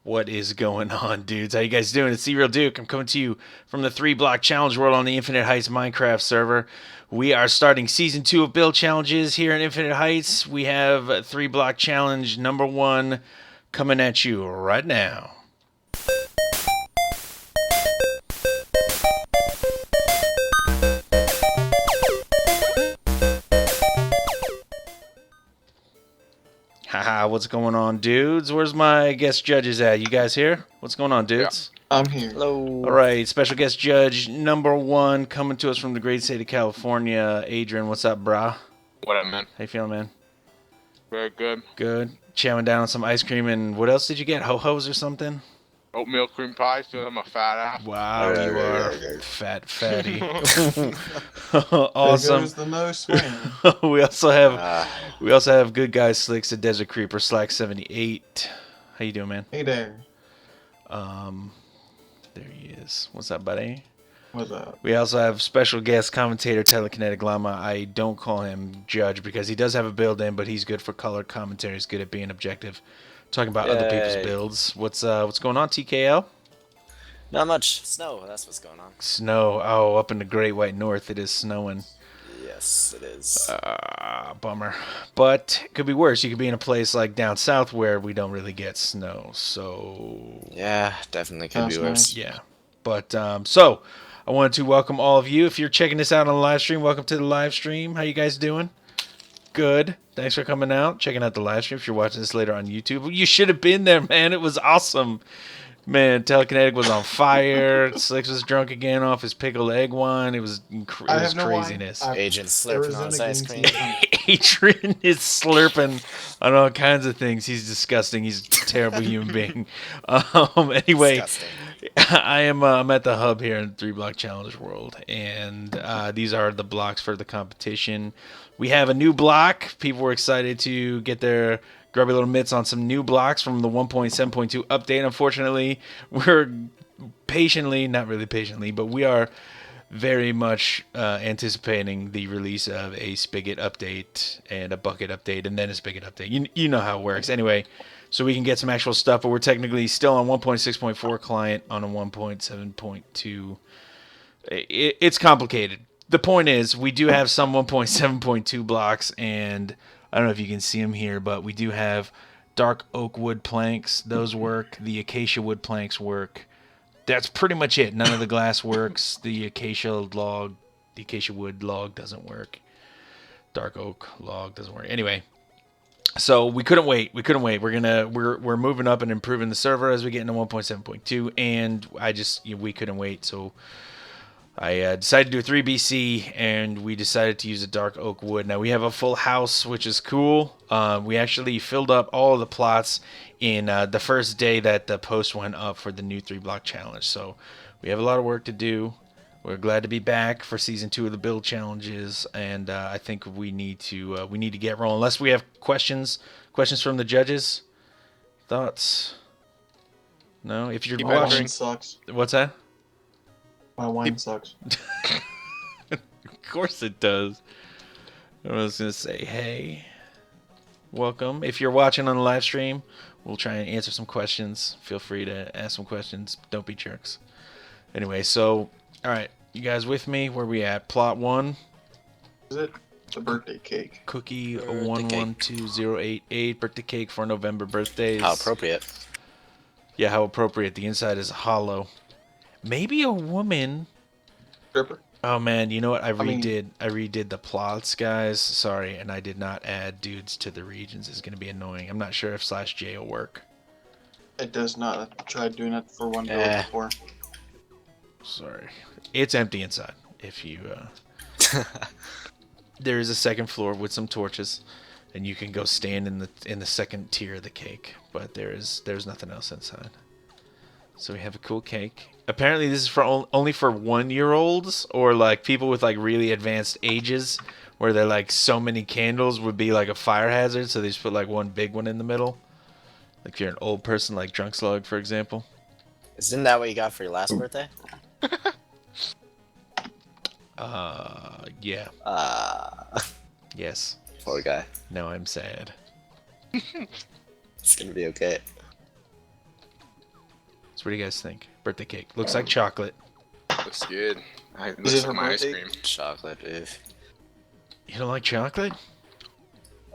What is going on, dudes? How you guys doing? It's TheeRealDuke. I'm coming to you from the 3-block challenge world on the Infinite Heights Minecraft server. We are starting Season 2 of build challenges here in Infinite Heights. We have 3-block challenge number 1 coming at you right now. Haha, what's going on, dudes? Where's my guest judges at? You guys here? What's going on, dudes? Yeah, I'm here. Hello. All right, special guest judge number 1 coming to us from the great state of California. Adrian, what's up, brah? What up, man? How you feeling, man? Very good. Good. Chowing down on some ice cream, and what else did you get? Ho-hos or something? Oatmeal cream pie, so I'm a fat ass. Wow, Okay, you are okay. fat fatty. There Awesome. goes the most man. we also have good guys Slicks, a Desert Creeper, Slack 78. How you doing, man? Hey there. There he is. What's up, buddy? What's up? We also have special guest commentator Telekinetic Llama. I don't call him judge because he does have a build in, but he's good for color commentary. He's good at being objective, talking about other people's builds. What's going on, TKL? Not much. Snow, that's what's going on. Snow. Oh, up in the Great White North, it is snowing. Yes, it is. Bummer. But it could be worse. You could be in a place like down south where we don't really get snow. So Yeah, definitely could That's be worse. yeah. But so I wanted to welcome all of you. If you're checking this out on the live stream, welcome to the live stream. How you guys doing? Good. Thanks for coming out, checking out the live stream. If you're watching this later on YouTube, well, you should have been there, man. It was awesome. Man, Telekinetic was on fire. Slicks was drunk again off his pickled egg wine. It was craziness. Agent slurping on his ice cream. Adrian is slurping on all kinds of things. He's disgusting. He's a terrible human being. Anyway, Disgusting. I'm at the hub here in 3-block challenge world, and these are the blocks for the competition. We have a new block. People were excited to get their grubby little mitts on some new blocks from the 1.7.2 update. Unfortunately, we're not really patiently, but we are very much anticipating the release of a spigot update and a bucket update and then a spigot update. You know how it works. Anyway, so we can get some actual stuff, but we're technically still on 1.6.4 client on a 1.7.2. It's complicated. The point is, we do have some 1.7.2 blocks, and I don't know if you can see them here, but we do have dark oak wood planks. Those work. The acacia wood planks work. That's pretty much it. None of the glass works. The acacia wood log doesn't work. Dark oak log doesn't work. Anyway, so we couldn't wait. We're moving up and improving the server as we get into 1.7.2, and we couldn't wait. So I decided to do a 3BC, and we decided to use a dark oak wood. Now, we have a full house, which is cool. We actually filled up all of the plots in the first day that the post went up for the new 3-block challenge. So we have a lot of work to do. We're glad to be back for Season 2 of the build challenges, and I think we need to get rolling. Unless we have questions from the judges? Thoughts? No? If you're My watching... wine sucks. What's that? My wine sucks. Of course it does. I was going to say, hey, welcome. If you're watching on the live stream, we'll try and answer some questions. Feel free to ask some questions. Don't be jerks. Anyway, so, all right. You guys with me? Where we at? Plot 1. Is it the birthday cake? Cookie Birthday 112088. Birthday cake for November birthdays. How appropriate. Yeah, how appropriate. The inside is hollow. Maybe a woman. Stripper? Oh man, you know what? I mean- redid the plots, guys. Sorry, and I did not add dudes to the regions. It's gonna be annoying. I'm not sure if /J will work. It does not. I tried doing it for one build before. Sorry. It's empty inside. If you there is a second floor with some torches, and you can go stand in the second tier of the cake, but there's nothing else inside. So we have a cool cake. Apparently this is for only for 1-year-olds or like people with like really advanced ages where they're like so many candles would be like a fire hazard, so they just put like one big one in the middle. Like if you're an old person like Drunk Slug, for example. Isn't that what you got for your last birthday? Yeah. Yes. Poor guy. Now I'm sad. It's gonna be okay. What do you guys think? Birthday cake. Looks like chocolate. Looks good. It Is looks it like her my ice birthday? cream. Chocolate. Ew. You don't like chocolate?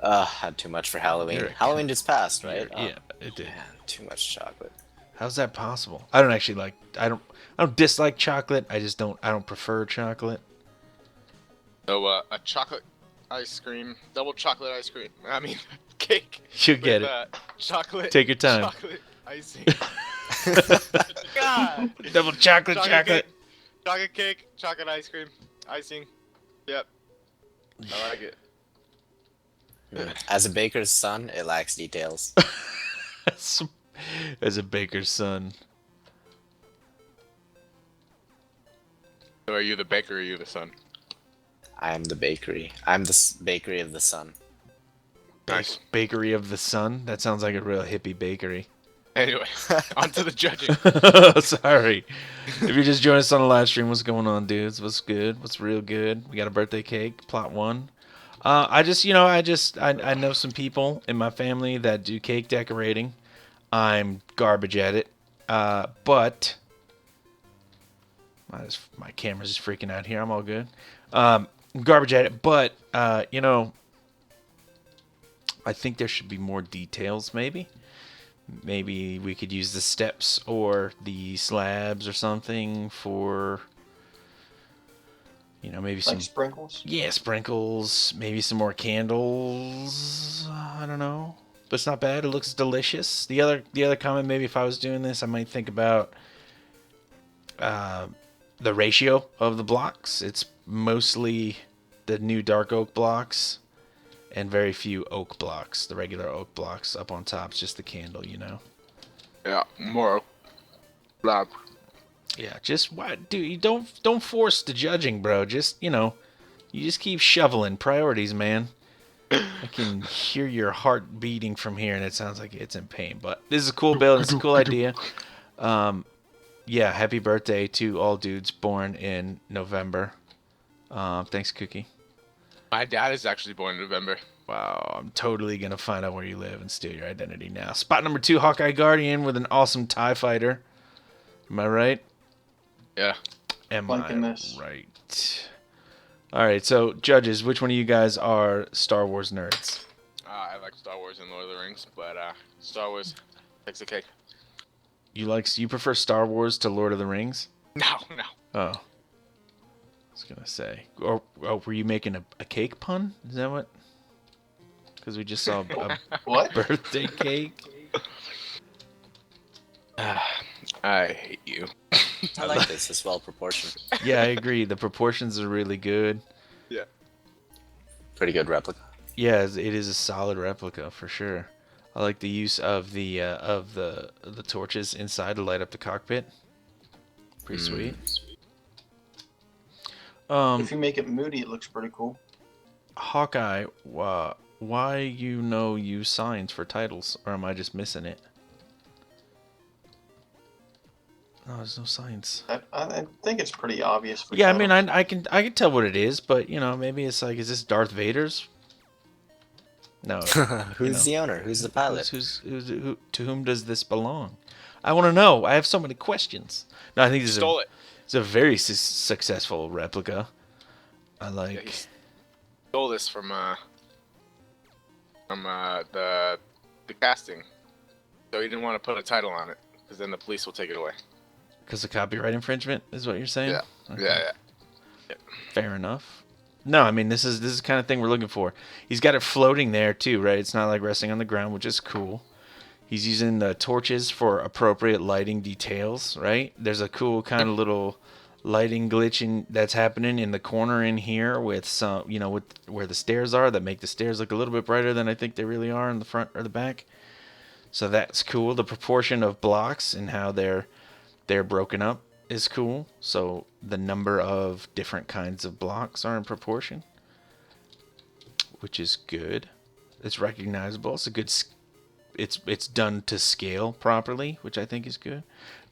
Had too much for Halloween. You're a Halloween just passed, right? Yeah, it did. Man, too much chocolate. How's that possible? I don't actually like. I don't dislike chocolate. I just don't. I don't prefer chocolate. So a chocolate ice cream, double chocolate ice cream. I mean, cake. You get with, it. Chocolate. Take your time. Chocolate icing. God. Double chocolate. Cake, chocolate cake, chocolate ice cream, icing. Yep. I like it. As a baker's son, it lacks details. As a baker's son. So are you the baker or are you the son? I am the bakery. I'm the bakery of the sun. Nice. Bakery of the Sun. That sounds like a real hippie bakery. Anyway, on to the judging. Sorry. If you're just joining us on the live stream, what's going on, dudes? What's good? What's real good? We got a birthday cake, plot 1. I know some people in my family that do cake decorating. I'm garbage at it. But my camera's just freaking out here. I'm all good. I'm garbage at it, but I think there should be more details, maybe. Maybe we could use the steps or the slabs or something for, maybe some... Like sprinkles? Yeah, sprinkles. Maybe some more candles. I don't know. But it's not bad. It looks delicious. The other comment, maybe if I was doing this, I might think about the ratio of the blocks. It's mostly the new dark oak blocks. And very few oak blocks, the regular oak blocks up on top, it's just the candle, Yeah, more lab. Yeah, just dude, you don't force the judging, bro. Just you just keep shoveling priorities, man. I can hear your heart beating from here, and it sounds like it's in pain. But this is a cool build. It's a cool idea. Yeah, happy birthday to all dudes born in November. Thanks, Cookie. My dad is actually born in November. Wow, I'm totally going to find out where you live and steal your identity now. Spot number 2, Hawkeye Guardian with an awesome TIE fighter. Am I right? Yeah. Am Liking I this. right? All right, so judges, which one of you guys are Star Wars nerds? I like Star Wars and Lord of the Rings, but Star Wars takes the cake. You prefer Star Wars to Lord of the Rings? No. Oh. I was going to say. Or were you making a cake pun? Is that what? Because we just saw a What? birthday cake. I hate you. I like this. It's well proportioned. Yeah, I agree. The proportions are really good. Yeah. Pretty good replica. Yeah, it is a solid replica for sure. I like the use of the torches inside to light up the cockpit. Pretty sweet. If you make it moody, it looks pretty cool. Hawkeye, why use signs for titles, or am I just missing it? No, there's no signs. I think it's pretty obvious. For Yeah, I mean, titles. I can tell what it is, but maybe it's like, is this Darth Vader's? No. Who's the owner? Who's the pilot? Who, to whom does this belong? I want to know. I have so many questions. No, I think this Stole it. It's a very successful replica. I Yeah, like. he stole this from the casting, so he didn't want to put a title on it, because then the police will take it away. Because of copyright infringement is what you're saying? Yeah. Okay. Yeah. Fair enough. No, I mean this is the kind of thing we're looking for. He's got it floating there too, right? It's not like resting on the ground, which is cool. He's using the torches for appropriate lighting details, right? There's a cool kind of little lighting glitch that's happening in the corner in here with some, with where the stairs are that make the stairs look a little bit brighter than I think they really are in the front or the back. So that's cool. The proportion of blocks and how they're broken up is cool. So the number of different kinds of blocks are in proportion, which is good. It's recognizable. It's a good. It's done to scale properly, which I think is good.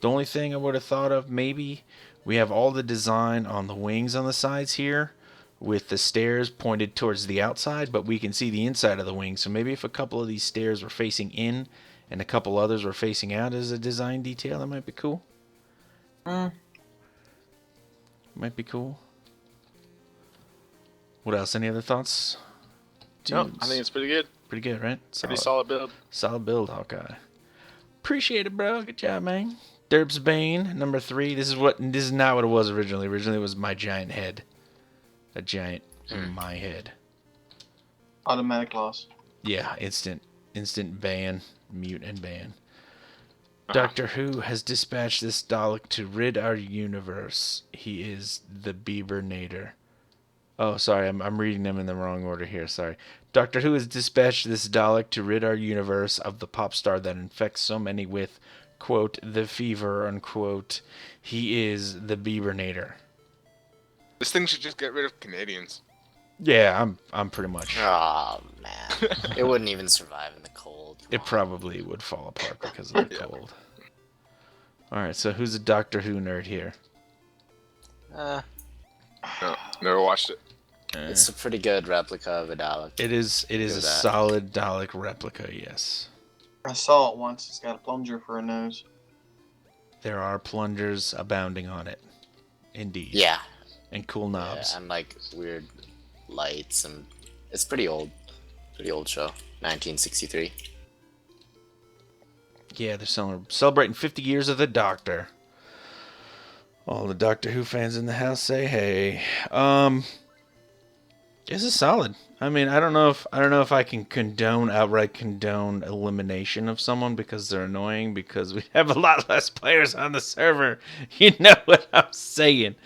The only thing I would have thought of, maybe we have all the design on the wings on the sides here with the stairs pointed towards the outside, but we can see the inside of the wings. So maybe if a couple of these stairs were facing in and a couple others were facing out as a design detail. That might be cool. Might be cool. What else? Any other thoughts? No, Dudes? I think it's pretty good. Pretty good, right? Pretty solid build. Solid build, Hawkeye. Appreciate it, bro. Good job, man. Derb's Bane, number 3. This is not what it was originally. Originally, it was my giant head. A giant my head. Automatic loss. Yeah, instant ban, mute and ban. Uh-huh. Doctor Who has dispatched this Dalek to rid our universe. He is the Beavernator. Oh, sorry, I'm reading them in the wrong order here. Sorry. Doctor Who has dispatched this Dalek to rid our universe of the pop star that infects so many with, quote, the fever, unquote. He is the Beavernator. This thing should just get rid of Canadians. Yeah, I'm pretty much. Oh man, it wouldn't even survive in the cold. It probably would fall apart because of the cold. All right, so who's a Doctor Who nerd here? No, never watched it. It's a pretty good replica of a Dalek. It is a solid Dalek replica, yes. I saw it once. It's got a plunger for a nose. There are plungers abounding on it. Indeed. Yeah. And cool knobs. Yeah, and like weird lights, and it's pretty old. Pretty old show. 1963. Yeah, they're celebrating 50 years of the Doctor. All the Doctor Who fans in the house say hey. This is solid. I mean, I don't know if I can outright condone elimination of someone because they're annoying, because we have a lot less players on the server. You know what I'm saying.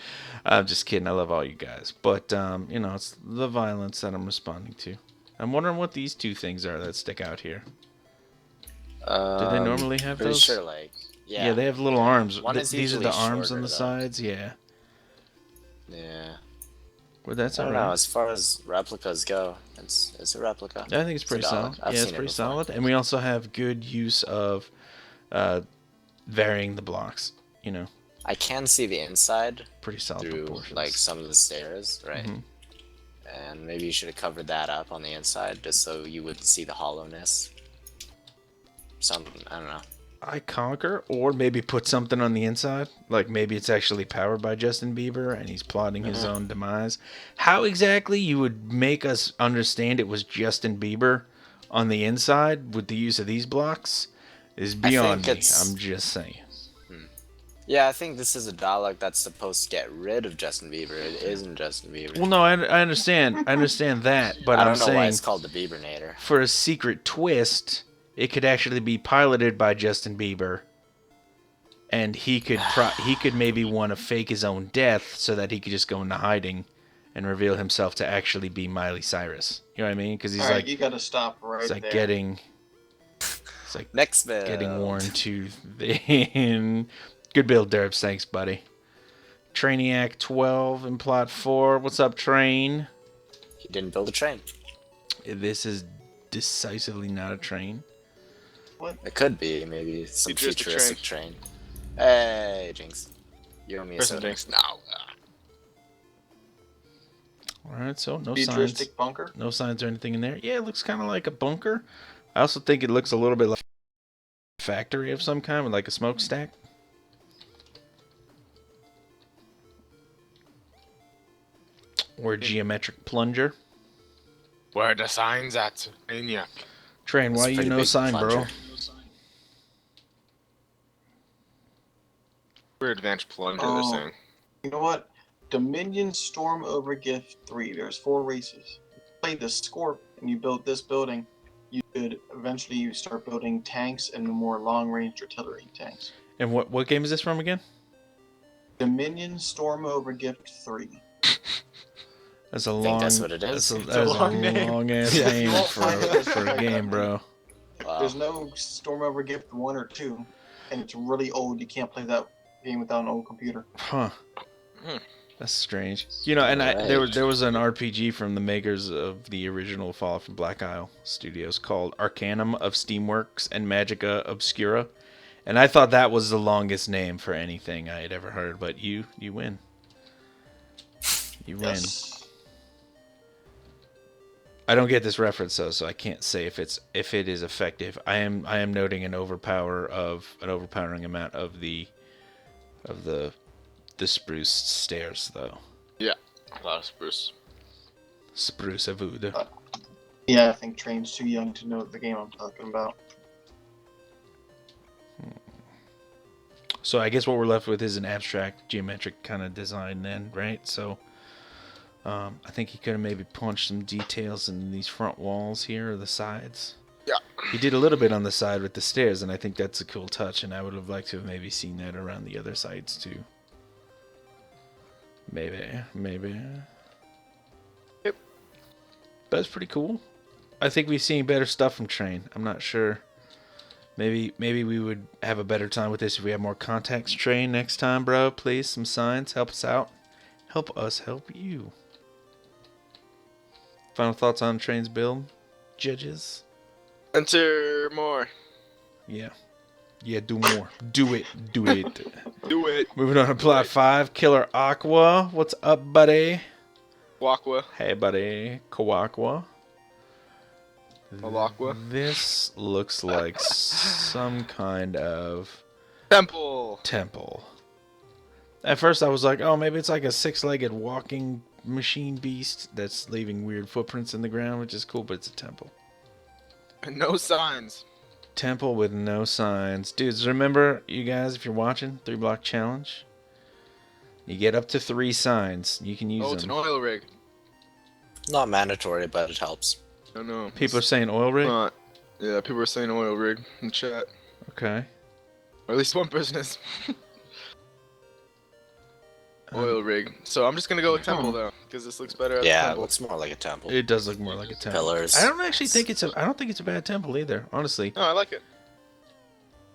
I'm just kidding. I love all you guys. But, it's the violence that I'm responding to. I'm wondering what these two things are that stick out here. Do they normally have pretty those? Sure, Yeah, they have little arms. One is These are usually the arms shorter, on the though. sides, yeah. Yeah. Well, that's I don't alright. know. As far as replicas go, it's a replica. I think it's pretty a Dalek. solid. I've Yeah, it's seen it pretty before. solid. And we also have good use of varying the blocks. I can see the inside Pretty solid through proportions. like some of the stairs, right? Mhm. And maybe you should have covered that up on the inside just so you would see the hollowness. Something, I don't know. I conquer, or maybe put something on the inside. Like maybe it's actually powered by Justin Bieber and he's plotting his own demise. How exactly you would make us understand it was Justin Bieber on the inside with the use of these blocks is beyond me. I'm just saying. Yeah, I think this is a Dalek that's supposed to get rid of Justin Bieber. It isn't Justin Bieber. Well, no, I understand. I understand that, but I I'm don't know why saying it's called the Biebernator. for a secret twist, it could actually be piloted by Justin Bieber, and he could maybe want to fake his own death so that he could just go into hiding and reveal himself to actually be Miley Cyrus. You know what I mean? Because he's Alright, like, you gotta stop right it's like there. getting Next build. getting worn too thin. Good build, Derbs. Thanks, buddy. Trainiac 12 in plot 4. What's up, Train? He didn't build a train. This is decisively not a train. It could be, maybe some Futuristic futuristic train. Hey, Jinx. You owe me a Person soda. thinks, no. Alright, so no signs. Futuristic bunker. No signs or anything in there. Yeah, it looks kind of like a bunker. I also think it looks a little bit like a factory of some kind with like a smokestack. Or a geometric plunger. Where are the signs at, Maniac? Train, why It's a you pretty no big sign, bro? plunger. Weird advanced plunger, Oh. they're saying. You know what? Dominion Storm Over Gift 3. There's 4 races. You play the Scorp and you build this building. You could eventually start building tanks and more long-range artillery tanks. And what game is this from again? Dominion Storm Over Gift 3. That's a I think long. that's what it is. That's It's a long name. long ass Yeah, name you won't for find it. for a game, bro. Wow. There's no Storm Over Gift 1 or 2. And it's really old. You can't play that game without an old computer. Huh. Hmm. That's strange. You know, and Right. there was an RPG from the makers of the original Fallout from Black Isle Studios called Arcanum of Steamworks and Magica Obscura, and I thought that was the longest name for anything I had ever heard. But you win. You win. Yes. I don't get this reference though, so I can't say if it is effective. I am noting an overpowering amount of the spruce stairs though. Yeah, a lot of spruce. Spruce wood. Yeah, I think Train's too young to know the game I'm talking about. So I guess what we're left with is an abstract geometric kind of design then, right? So I think he could have maybe punched some details in these front walls here or the sides. Yeah. He did a little bit on the side with the stairs, and I think that's a cool touch, and I would have liked to have maybe seen that around the other sides too. Maybe. Yep. That's pretty cool. I think we've seen better stuff from Train. I'm not sure. Maybe we would have a better time with this if we have more contacts. Train next time, bro. Please, some signs. Help us out. Help us help you. Final thoughts on Train's build, judges? Enter more. Yeah. Yeah, do more. Do it. Do it. Do it. Moving on to plot 5. Killer Aqua. What's up, buddy? Wakwa. Hey, buddy. Kawakwa. Malakwa. This looks like some kind of Temple. At first I was like, oh, maybe it's like a 6-legged walking machine beast that's leaving weird footprints in the ground, which is cool, but it's a temple. No signs. Temple with no signs. Dudes, remember, you guys, if you're watching, 3-block challenge, you get up to 3 signs. You can use Oh, it's them. an oil rig. Not mandatory, but it helps. I know. People are saying oil rig? Yeah, people are saying oil rig in chat. Okay. Or at least one person is. Oil rig. So I'm just gonna go with temple though, because this looks better as a Yeah, it temple. looks more like a temple. It does look more like a temple. Pillars. I don't actually think it's a bad temple either, honestly. No, I like it.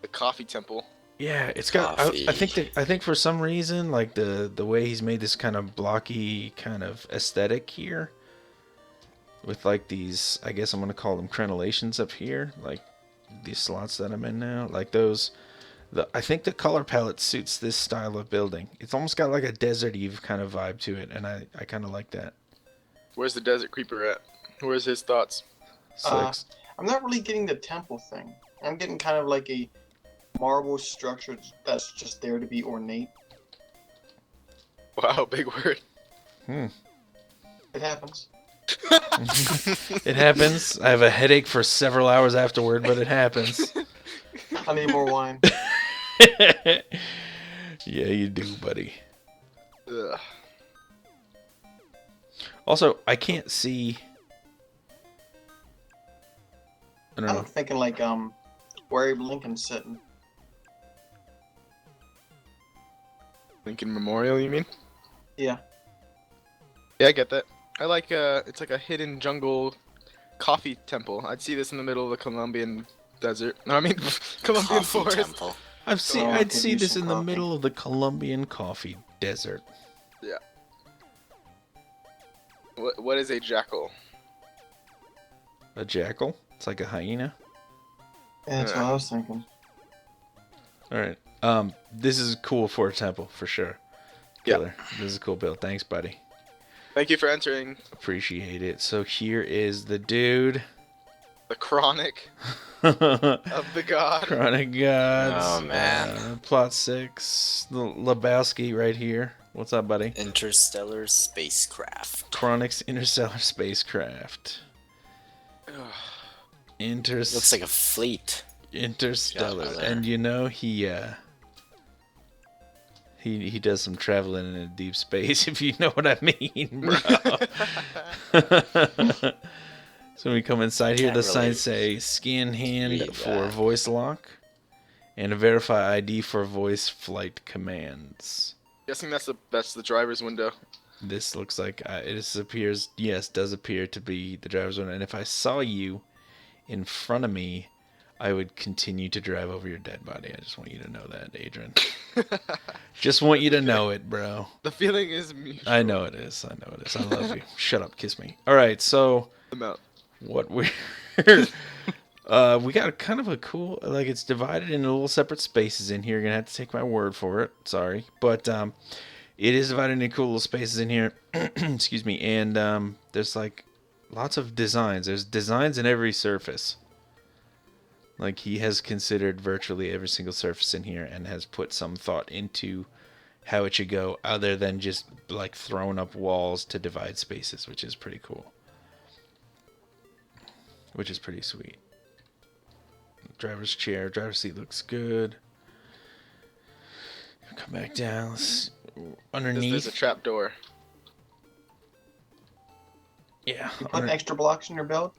The coffee temple. Yeah, it's got. I think for some reason, like the way he's made this kind of blocky kind of aesthetic here, with like these, I guess I'm gonna call them crenellations up here, like these slots that I'm in now, like those. I think the color palette suits this style of building. It's almost got like a desert-y kind of vibe to it, and I kind of like that. Where's the desert creeper at? Where's his thoughts? Six. I'm not really getting the temple thing. I'm getting kind of like a marble structure that's just there to be ornate. Wow, big word. It happens. It happens. I have a headache for several hours afterward, but it happens. I need more wine. Yeah, you do, buddy. Ugh. Also, I can't see. I don't know. I'm thinking like where Abe Lincoln's sitting. Lincoln Memorial, you mean? Yeah. Yeah, I get that. I like it's like a hidden jungle coffee temple. I'd see this in the middle of the Colombian desert. No, I mean Colombian Coffee forest. temple. I'd could see use this some in the coffee. middle of the Colombian coffee desert. Yeah. What is a jackal? A jackal? It's like a hyena. Yeah, that's what I was thinking. All right. This is cool for a temple for sure. Yeah. Killer. This is a cool build. Thanks, buddy. Thank you for entering Appreciate it. So here is the dude. the chronic Chronic of the god. Gods. Oh, man. Plot 6. The Lebowski right here. What's up, buddy? Interstellar spacecraft. Chronic's Interstellar Spacecraft. Looks like a fleet. Interstellar. Yeah, And you know, he does some traveling in deep space, if you know what I mean, bro. So we come inside here, Can't the really signs say scan hand read for that. voice lock and a verify ID for voice flight commands. Guessing that's the driver's window. This looks like does appear to be the driver's window. And if I saw you in front of me, I would continue to drive over your dead body. I just want you to know that, Adrian. Just want you to know it, bro. The feeling is mutual. I know it is. I love you. Shut up, kiss me. All right, so I'm out. what we got kind of a cool, like, it's divided into little separate spaces in here. You're gonna have to take my word for it. Sorry, but it is divided into cool little spaces in here. Excuse me. And there's like lots of designs. There's designs in every surface. Like, he has considered virtually every single surface in here and has put some thought into how it should go, other than just like throwing up walls to divide spaces, which is pretty cool. Which is pretty sweet. Driver's chair, driver's seat looks good. Come back down. Underneath. There's a trap door. Yeah. You put extra blocks in your build?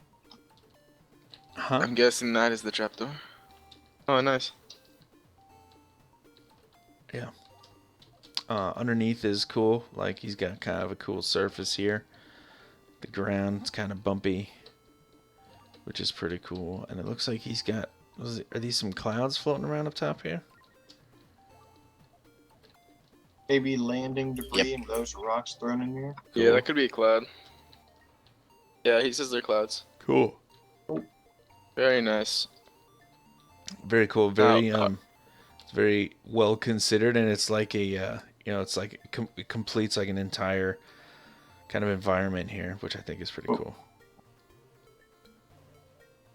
Huh? I'm guessing that is the trap door. Oh, nice. Yeah. Underneath is cool. Like, he's got kind of a cool surface here. The ground's kind of bumpy, which is pretty cool. And it looks like he's got... are these some clouds floating around up top here? Maybe landing debris Yep. and those rocks thrown in here? Yeah, Cool. that could be a cloud. Yeah, he says they're clouds. Cool. Very nice. Very cool. Very Now, it's very well considered, and it's like a it's like it completes like an entire kind of environment here, which I think is pretty cool.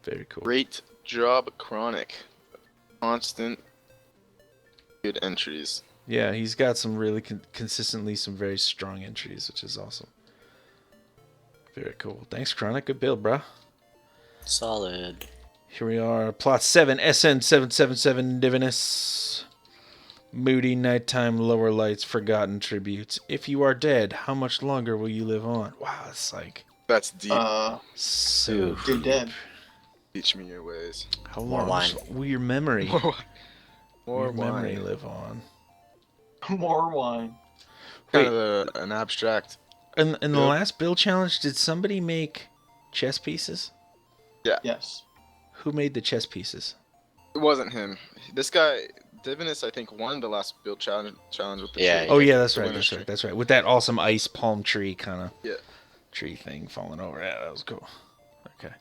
Very cool. Great job, Chronic. Constant good entries. Yeah, he's got some really consistently some very strong entries, which is awesome. Very cool. Thanks, Chronic. Good build, bruh. Solid. Here we are, plot 7, SN777 Divinus. Moody nighttime lower lights, forgotten tributes. If you are dead, how much longer will you live on? Wow, it's like That's deep. so You're deep. dead. Teach me your ways. How More long wine. will your memory, More your memory wine. live on? More wine. Kind of an abstract. In the Yep. last build challenge, did somebody make chess pieces? Yes. Who made the chess pieces? It wasn't him. This guy, Divinus, I think, won the last build challenge with the Yeah, tree. Oh yeah, that's The right. winner's That's tree. right. That's right. With that awesome ice palm tree kind of Yeah. tree thing falling over. Yeah, that was cool. Okay.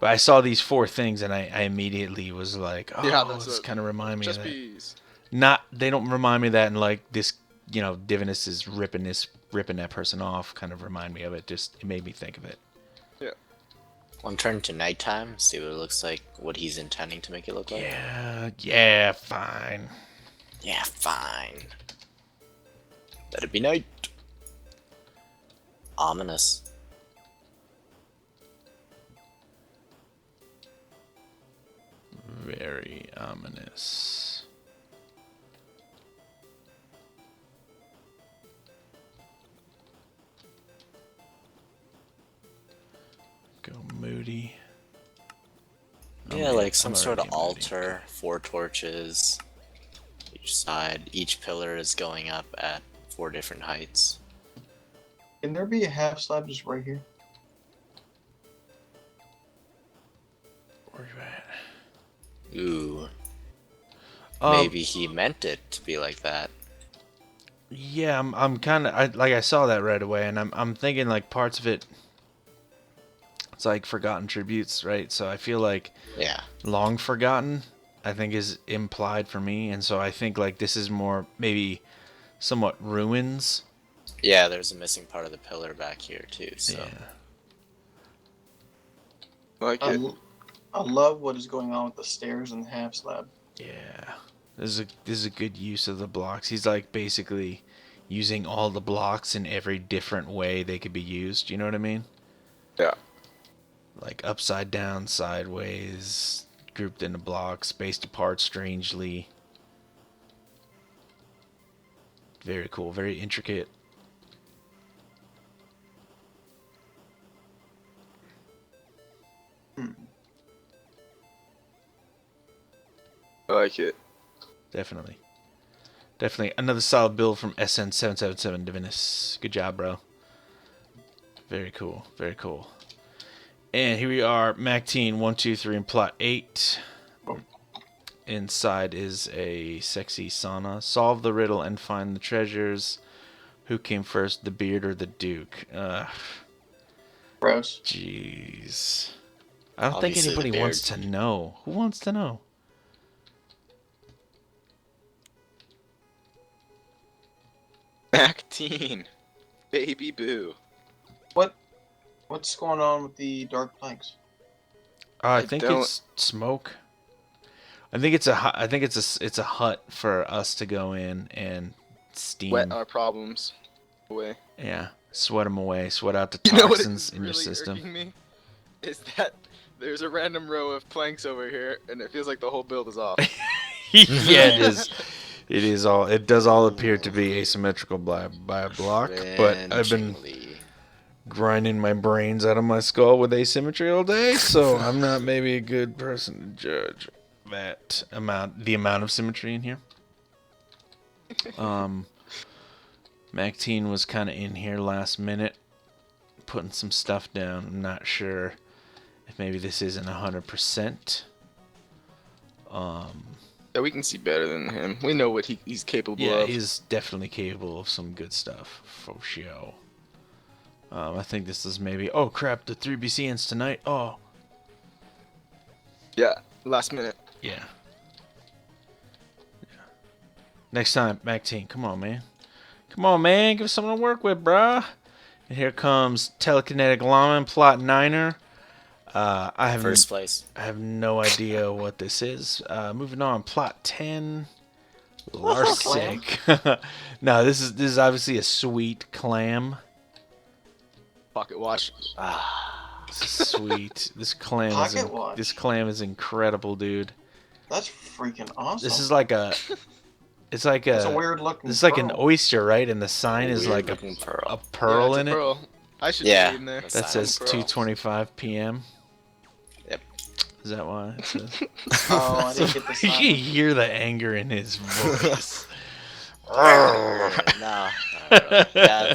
But I saw these 4 things and I immediately was like, oh, Yeah, that's this a- kind of remind me of Just that. bees. They don't remind me of that, and like this, Divinus is ripping that person off. Kind of remind me of it. Just it made me think of it. I'll turn to nighttime, see what it looks like, what he's intending to make it look like. Yeah, fine. Yeah, fine. Let it be night. Ominous. Very ominous. Go moody. Yeah, like some I'm sort of already moody. altar, 4 torches each side. Each pillar is going up at 4 different heights. Can there be a half slab just right here? Where you at? Ooh, Um, maybe he meant it to be like that. Yeah, I'm kind of I saw that right away, and I'm thinking like parts of it. It's like forgotten tributes, right? So I feel like Yeah. long forgotten, I think is implied for me, and so I think like this is more maybe somewhat ruins. Yeah, there's a missing part of the pillar back here too, so. Yeah. Like I, it. l- I love what is going on with the stairs and the half slab. Yeah. This is a good use of the blocks. He's like basically using all the blocks in every different way they could be used. You know what I mean? Yeah. Like upside down, sideways, grouped into blocks, spaced apart strangely. Very cool, very intricate. I like it. Definitely. Definitely. Another solid build from SN777 Divinus. Good job, bro. Very cool. Very cool. And here we are, Macteen 123 in plot 8. Inside is a sexy sauna. Solve the riddle and find the treasures. Who came first, the beard or the Duke? Gross. Jeez. I don't think Obviously the anybody wants to beard. know. Who wants to know? Actine. Baby boo. What? What's going on with the dark planks? I I think don't- it's smoke. I think it's it's a hut for us to go in and steam. Wet our problems away. Yeah, sweat them away, sweat out the You know what toxins is in your really system. irking me? Is that there's a random row of planks over here, and it feels like the whole build is off. Yeah, it is. It is all. It does all appear to be asymmetrical by a block, but I've been Eventually. grinding my brains out of my skull with asymmetry all day, so I'm not maybe a good person to judge the amount of symmetry in here. Macteen was kind of in here last minute, putting some stuff down. I'm not sure if maybe this isn't 100%. Yeah, we can see better than him. We know what he's capable Yeah, of. he's definitely capable of some good stuff, for sure. I think this is maybe... Oh, crap, the 3BC ends tonight. Oh, Yeah, last minute. yeah. Next time, Macteen, come on, man. Come on, man, give us something to work with, bruh. And here comes Telekinetic Lawman, Plot Niner. I First place. have no idea what this is. Moving on, Plot 10. Larsic. No, this is obviously a sweet clam. Pocket watch. This is sweet. This clam Pocket watch. this clam is incredible, dude. That's freaking awesome. This is like a it's like It's a a weird looking. this is like an pearl. oyster, right? And the sign is like a Weird-looking pearl. pearl Yeah, in it's a it. pearl. I should Yeah. be in there. That's That says Silent pearl. 2:25 p.m. Yep. Is that why it says? Oh, I didn't get the You sign. can hear the anger in his voice. No, not really. Yeah,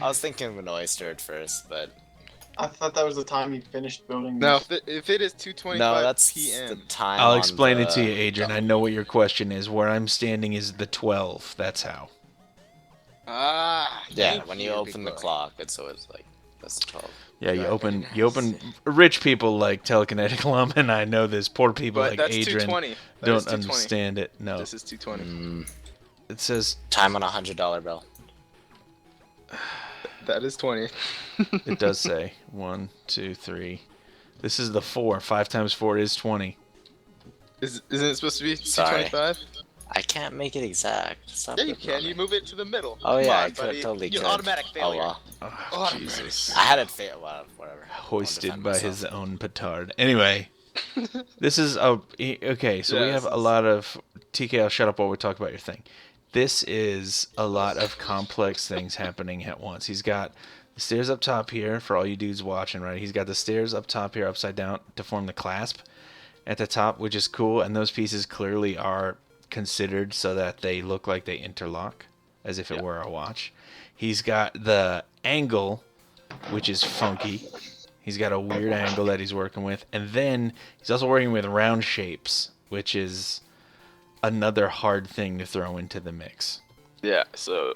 I was thinking of an oyster at first, but I thought that was the time you finished building. Now, these. if it is 2:25 no, that's p.m. the time. I'll on explain it the- to you, Adrian. I know what your question is. Where I'm standing is the 12. That's how. Ah. Yeah, thank when you big open the boy. clock, it's always like that's the 12. Yeah, you Right, open very you open rich people like Telekinetic Lawman. I know this. Poor people But like that's Adrian 220. That is don't 220. understand it. No, This is 220. it says Time on a $100 bill. That is 20. it does say 1, 2, 3. This is the 4. 5 times 4 is 20. Isn't it supposed to be Sorry. 225? I can't make it exact. Stop Yeah, you picking on can. me. You move it to the middle. Oh Come yeah, on, I could buddy. totally You could. automatic failure. Oh well. Oh, Automatic. Jesus. I had it fail. Well, whatever. Hoisted defend by myself. his own petard. Anyway, this is okay. So we Yeah, have this a is- lot of TK. I'll shut up while we talk about your thing. This is a lot of complex things happening at once. He's got the stairs up top here for all you dudes watching, right? He's got the stairs up top here upside down to form the clasp at the top, which is cool. And those pieces clearly are considered so that they look like they interlock, as if it were a watch. He's got the angle, which is funky. He's got a weird angle that he's working with. And then he's also working with round shapes, which is another hard thing to throw into the mix. Yeah, so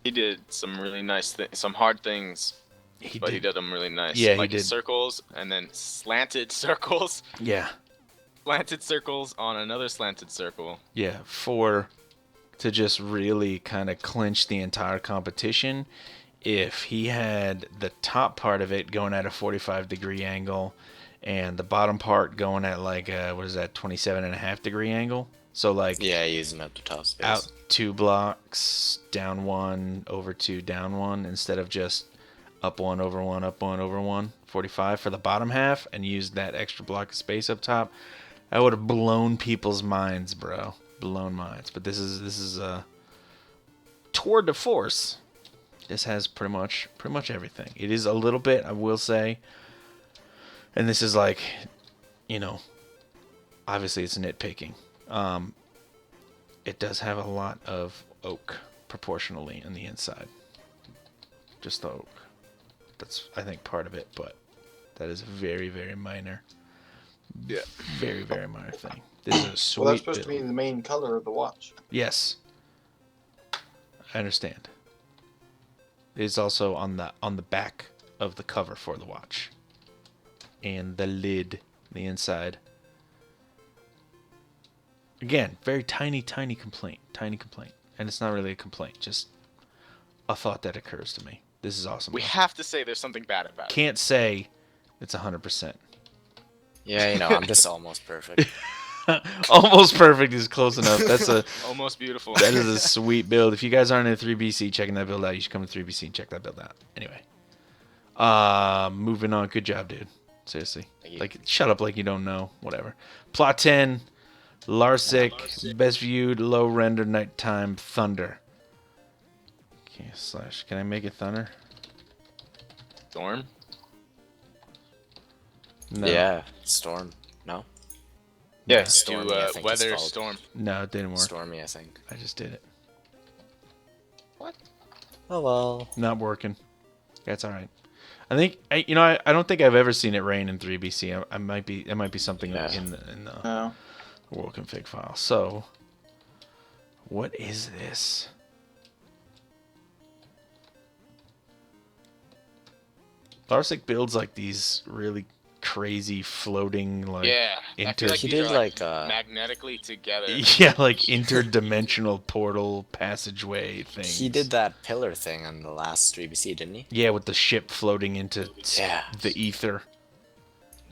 he did some really nice things, some hard things, but he did them really nice. Yeah, he like did. circles and then slanted circles, Yeah, slanted circles on another slanted circle. yeah. To just really kind of clinch the entire competition, if he had the top part of it going at a 45-degree angle and the bottom part going at like a, 27.5-degree angle. So like Yeah, using up the top space. out 2 blocks, down 1, over 2, down 1, instead of just up 1, over 1, up 1, over 1, 45 for the bottom half, and used that extra block of space up top. That would have blown people's minds, bro. Blown minds. But this is a tour de force. This has pretty much everything. It is a little bit, I will say, and this is like, you know, obviously it's nitpicking. It does have a lot of oak proportionally on the inside. Just the oak. That's, I think, part of it, but that is a very, very minor. Yeah. Very, very minor thing. This is a sweet Well, that's supposed to build. be the main color of the watch. Yes. I understand. It's also on the back of the cover for the watch. And the lid, the inside. Again, very tiny complaint. Tiny complaint. And it's not really a complaint, just a thought that occurs to me. This is awesome. We bro. have to say there's something bad about it. Can't say it's 100%. Yeah, you know, I'm just almost perfect. Almost perfect is close enough. Almost beautiful. That is a sweet build. If you guys aren't in 3BC checking that build out, you should come to 3BC and check that build out. Anyway. Moving on. Good job, dude. Seriously. Like, shut up like you don't know. Whatever. Plot 10. Larsic. Best viewed. Low render. Nighttime. Thunder. Okay, slash. Can I make it thunder? Storm. No. Yeah, storm. No? Yeah, Stormy, to I think it's weather called. storm. No, it didn't work. Stormy, I think. I just did it. What? Oh well. Not working. That's all right. I think I don't think I've ever seen it rain in 3BC. It might be something Yeah. in the No. world config file. So, what is this? Larsic builds like these really crazy floating like Yeah. I feel like He these did are, like magnetically together. yeah, like interdimensional portal passageway things. he did that pillar thing on the last 3BC, didn't he? Yeah, with the ship floating into Yeah. the ether.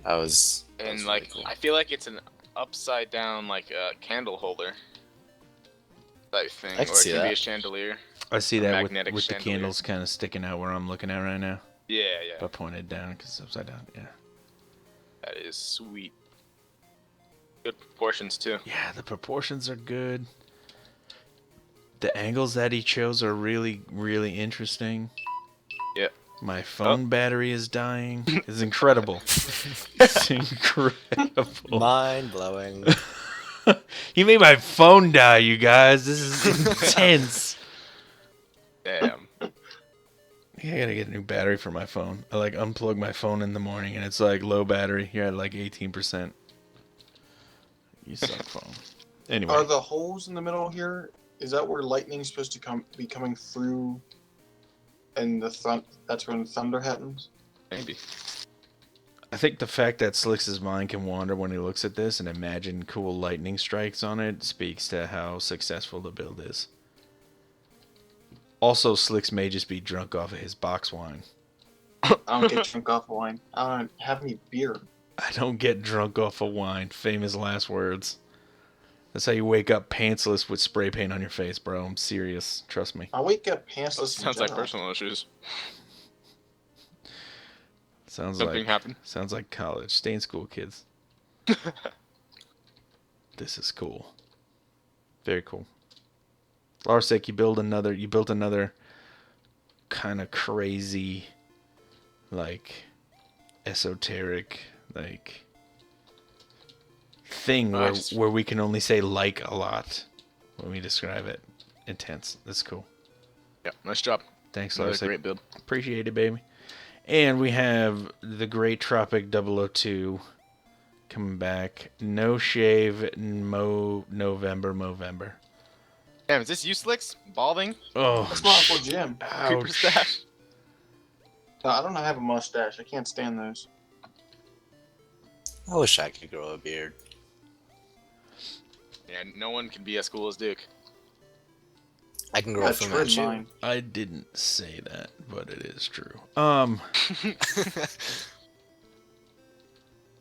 That was And really like, cool. I feel like it's an upside down like candle holder type thing, I can or it see could be that. a chandelier. I see A that with magnetic the chandelier. candles kind of sticking out where I'm looking at right now. Yeah, yeah. But pointed down because it's upside down. Yeah. That is sweet. Good proportions too. Yeah, the proportions are good. The angles that he chose are really, really interesting. Yeah. My phone battery is dying. It's incredible. It's incredible. Mind blowing. He made my phone die, you guys. This is intense. Damn. I gotta get a new battery for my phone. I like unplug my phone in the morning and it's like low battery. You're at like 18%. You suck, phone. Anyway. Are the holes in the middle here? Is that where lightning's supposed to be coming through? And that's when thunder happens. Maybe. I think the fact that Slick's mind can wander when he looks at this and imagine cool lightning strikes on it speaks to how successful the build is. Also, Slicks may just be drunk off of his box wine. I don't get drunk off wine. I don't have any beer. I don't get drunk off of wine. Famous last words. That's how you wake up pantsless with spray paint on your face, bro. I'm serious. Trust me. I wake up pantsless. in Sounds like general. personal issues. Sounds Something like happened. Sounds like college. Stay in school, kids. This is cool. Very cool. Larsek, you built another kind of crazy, like, esoteric, like, thing where we can only say like a lot when we describe it. Intense. That's cool. Yeah, nice job. Thanks, Another Larsek. great build. Appreciate it, baby. And we have the Great Tropic 002 coming back. No shave, November. Damn, is this you, Slicks? Balding? Oh, That's not for Jim. Creeper ouch. stash? No, I don't have a mustache. I can't stand those. I wish I could grow a beard. Yeah, no one can be as cool as Duke. I can grow I a Fu trim Manchu. mine. I didn't say that, but it is true. I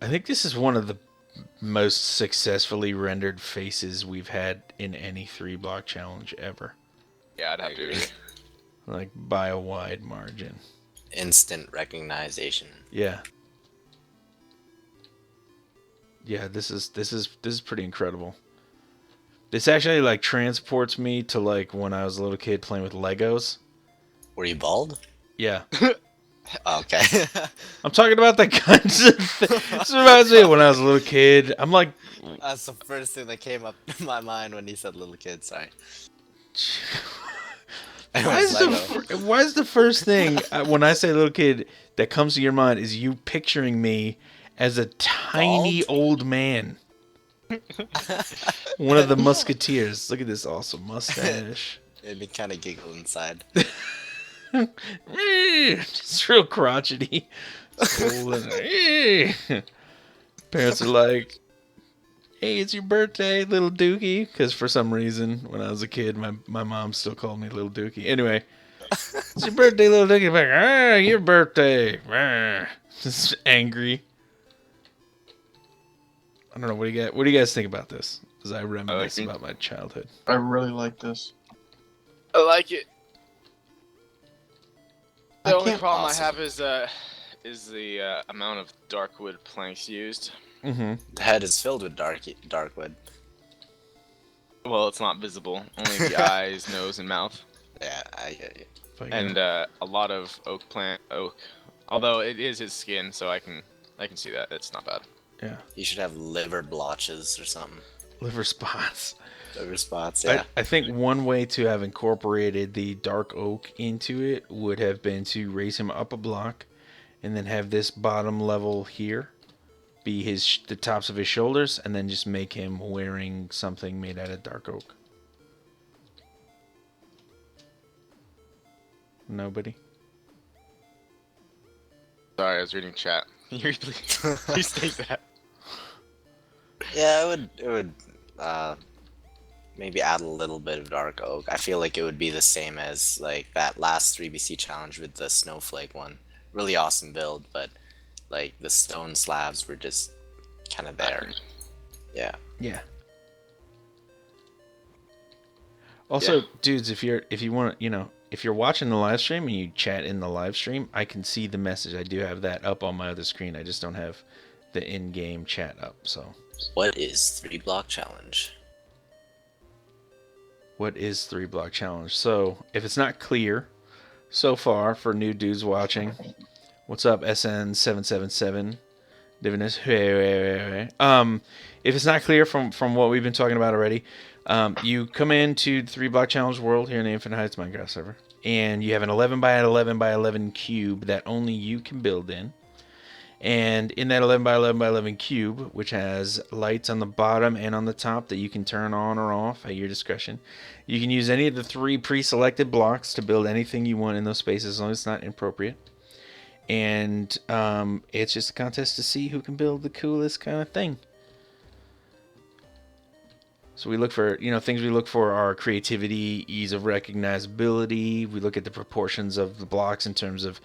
think this is one of the most successfully rendered faces we've had in any 3-block challenge ever. Yeah, I'd have to agree. Like, by a wide margin. Instant recognition. Yeah. Yeah, this is pretty incredible. This actually like transports me to like when I was a little kid playing with Legos. Were you bald? Yeah. Oh, okay. I'm talking about the kinds of this reminds me of when I was a little kid. I'm like That's the first thing that came up in my mind when he said little kid. Sorry. why is the first thing when I say little kid that comes to your mind is you picturing me as a tiny old man? One of the musketeers. Look at this awesome mustache. Made me kind of giggle inside. Just real crotchety. Parents are like, "Hey, it's your birthday, little Dookie." Because for some reason, when I was a kid, my mom still called me little Dookie. Anyway, It's your birthday, little Dickie. Back. Ah, your birthday. Ah. Just angry. I don't know. What do you guys think about this? As I reminisce about my childhood. I really like this. I like it. The I only can't- problem Awesome. I have is the amount of darkwood planks used. Mm-hmm. The head is filled with dark wood. Well, it's not visible. Only the eyes, nose, and mouth. Yeah, I get you. And a lot of oak. Although it is his skin, so I can see that. It's not bad. Yeah. You should have liver blotches or something. Liver spots. Liver spots, yeah. I think one way to have incorporated the dark oak into it would have been to raise him up a block, and then have this bottom level here be the tops of his shoulders, and then just make him wearing something made out of dark oak. Nobody? Sorry, I was reading chat. Can you please state that? Yeah, it would maybe add a little bit of dark oak. I feel like it would be the same as like that last 3BC challenge with the snowflake one. Really awesome build, but like the stone slabs were just kind of there. Yeah. Yeah. Also, dudes, if you want to, if you're watching the live stream and you chat in the live stream, I can see the message. I do have that up on my other screen. I just don't have the in-game chat up. So, What is 3-block challenge? what is 3-block challenge? So, if it's not clear so far for new dudes watching, what's up, SN777? Divinus. If it's not clear from what we've been talking about already, you come into the 3-block challenge world here in the InfiniteHeights Minecraft server, and you have an 11 by 11 by 11 cube that only you can build in. And in that 11 by 11 by 11 cube, which has lights on the bottom and on the top that you can turn on or off at your discretion, you can use any of the 3 pre-selected blocks to build anything you want in those spaces, as long as it's not inappropriate. And it's just a contest to see who can build the coolest kind of thing. So we look for, things we look for are creativity, ease of recognizability. We look at the proportions of the blocks in terms of,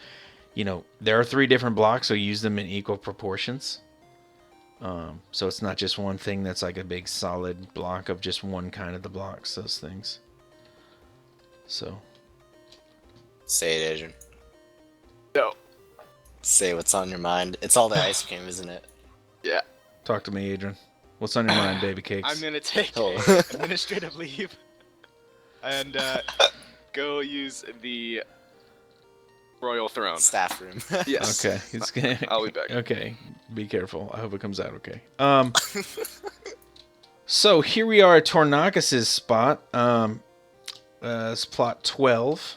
there are 3 different blocks, so use them in equal proportions. So it's not just one thing that's like a big solid block of just one kind of the blocks, those things. So. Say it, Adrian. No. Say what's on your mind. It's all the ice cream, isn't it? Yeah. Talk to me, Adrian. What's on your mind, baby cakes? I'm gonna take Oh. administrative leave and go use the royal throne. Staff room. Yes. Okay. It's gonna... I'll be back. Okay. Be careful. I hope it comes out okay. So here we are at Tornakas' spot. It's plot 12.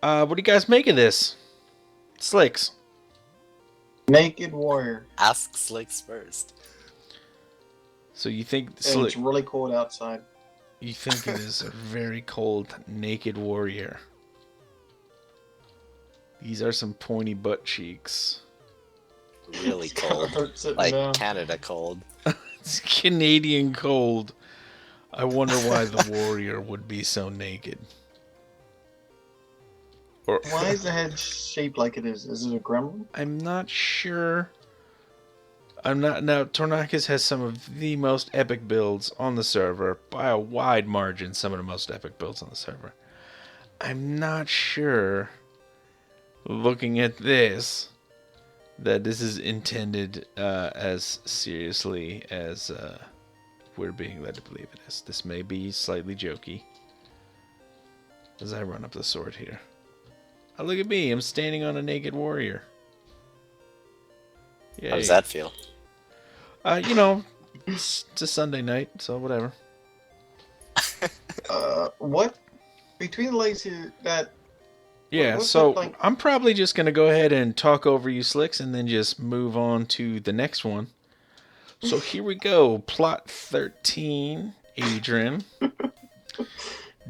What do you guys make of this? Slicks. Naked warrior. Ask Slicks first. So you think And it's really cold outside. you think it is a very cold naked warrior? These are some pointy butt cheeks. Really cold. Hurts sitting Like down. Canada cold. It's Canadian cold. I wonder why the warrior would be so naked. Or Why is the head shaped like it is? Is it a gremlin? I'm not sure. I'm not now. Tornakas has some of the most epic builds on the server by a wide margin. Some of the most epic builds on the server. I'm not sure. Looking at this, that this is intended as seriously as we're being led to believe it is. This may be slightly jokey. As I run up the sword here. Oh, look at me! I'm standing on a naked warrior. Yay. How does that feel? It's a Sunday night, so whatever. What? Between the legs here, that... Yeah, what's so that like? I'm probably just going to go ahead and talk over you, Slicks, and then just move on to the next one. So here we go. Plot 13, Adrian.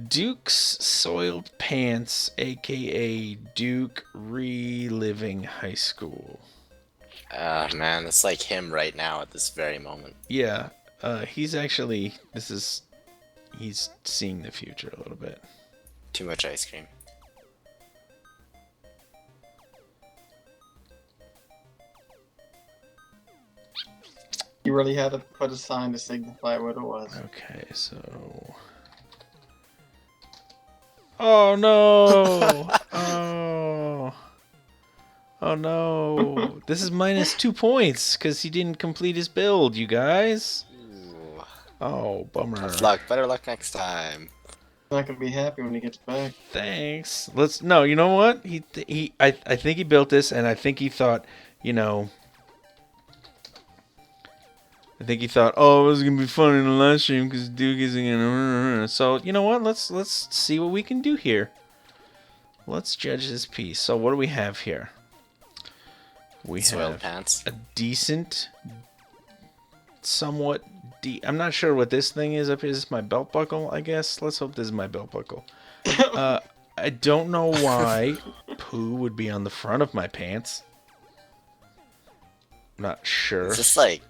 Duke's Soiled Pants, a.k.a. Duke Reliving High School. Man, it's like him right now at this very moment. Yeah, he's actually, he's seeing the future a little bit. Too much ice cream. You really had to put a sign to signify what it was. Okay, so. Oh no! Oh. Oh no! This is minus 2 points because he didn't complete his build, you guys. Ooh. Oh, bummer. Tough luck. Better luck next time. Not gonna be happy when he gets back. Thanks. No. You know what? I think he built this, and I think he thought, you know. I think he thought, oh, it was gonna be fun in the live stream because Duke isn't gonna. So you know what? Let's see what we can do here. Let's judge this piece. So what do we have here? We Soiled have pants. a decent, somewhat. I'm not sure what this thing is up here. Is this my belt buckle? I guess. Let's hope this is my belt buckle. I don't know why poo would be on the front of my pants. Not sure. Is this like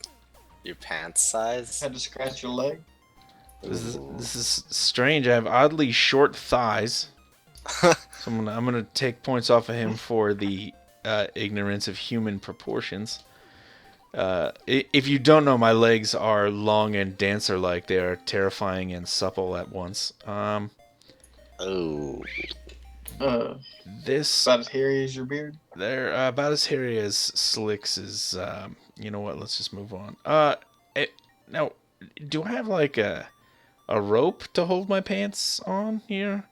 your pants size? Had to scratch your leg. This is strange. I have oddly short thighs. So I'm gonna take points off of him for the ignorance of human proportions. If you don't know, my legs are long and dancer-like. They are terrifying and supple at once. Oh. This About as hairy as your beard. they're about as hairy as Slick's is. You know what? Let's just move on. Now, do I have like a rope to hold my pants on here?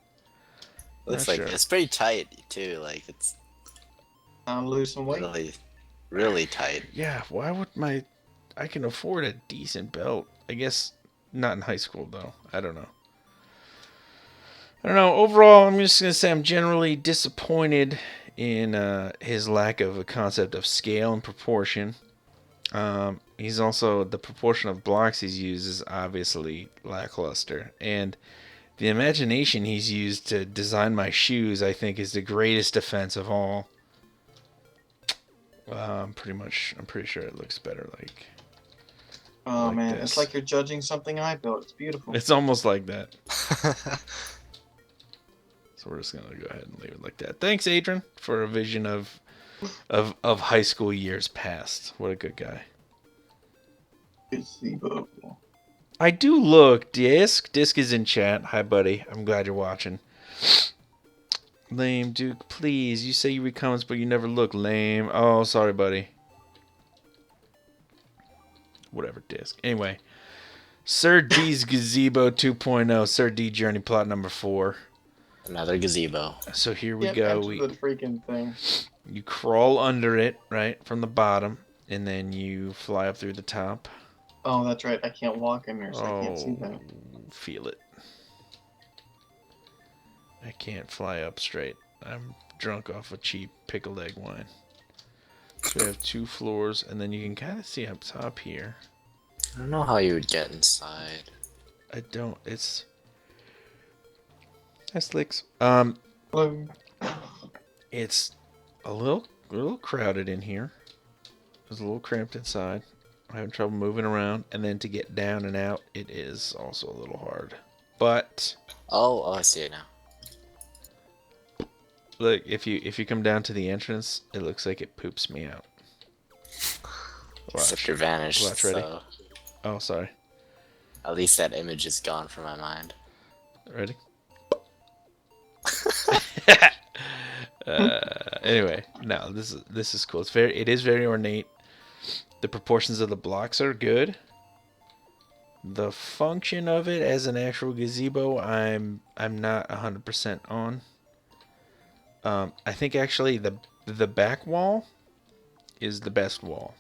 Looks Not like sure. it's pretty tight too. Like it's I'm losing weight. really, really tight. Yeah. Why would I can afford a decent belt. I guess not in high school though. I don't know. Overall, I'm just gonna say I'm generally disappointed in his lack of a concept of scale and proportion. He's also the proportion of blocks he's used is obviously lackluster, and the imagination he's used to design my shoes, I think, is the greatest defense of all. I'm pretty sure it looks better like. Oh Like man, this. it's like you're judging something I built. It's beautiful. It's almost like that. So we're just gonna go ahead and leave it like that. Thanks, Adrian, for a vision of high school years past. What a good guy. Gazebo. I do look, Disc. Disc is in chat. Hi, buddy. I'm glad you're watching. Lame Duke, please. You say you read comments, but you never look. Lame. Oh, sorry, buddy. Whatever, Disc. Anyway, Sir D's Gazebo 2.0. Sir D Journey Plot number 4. Another gazebo. So here we Yep, go. enter the freaking thing. You crawl under it, right, from the bottom, and then you fly up through the top. Oh, that's right. I can't walk in there, so I can't see that. Feel it. I can't fly up straight. I'm drunk off a cheap pickled egg wine. So we have 2 floors, and then you can kind of see up top here. I don't know how you would get inside. I don't. It's. Hi, Slicks. Hello. It's a little crowded in here. It's a little cramped inside. I'm having trouble moving around, and then to get down and out, it is also a little hard. But Oh, I see it now. look, if you come down to the entrance, it looks like it poops me out. Except you're vanished. Watch, ready? So Oh, sorry. at least that image is gone from my mind. Ready? Anyway, no, this is cool. It is very ornate. The proportions of the blocks are good. The function of it as an actual gazebo, I'm not 100% on. I think actually the back wall is the best wall.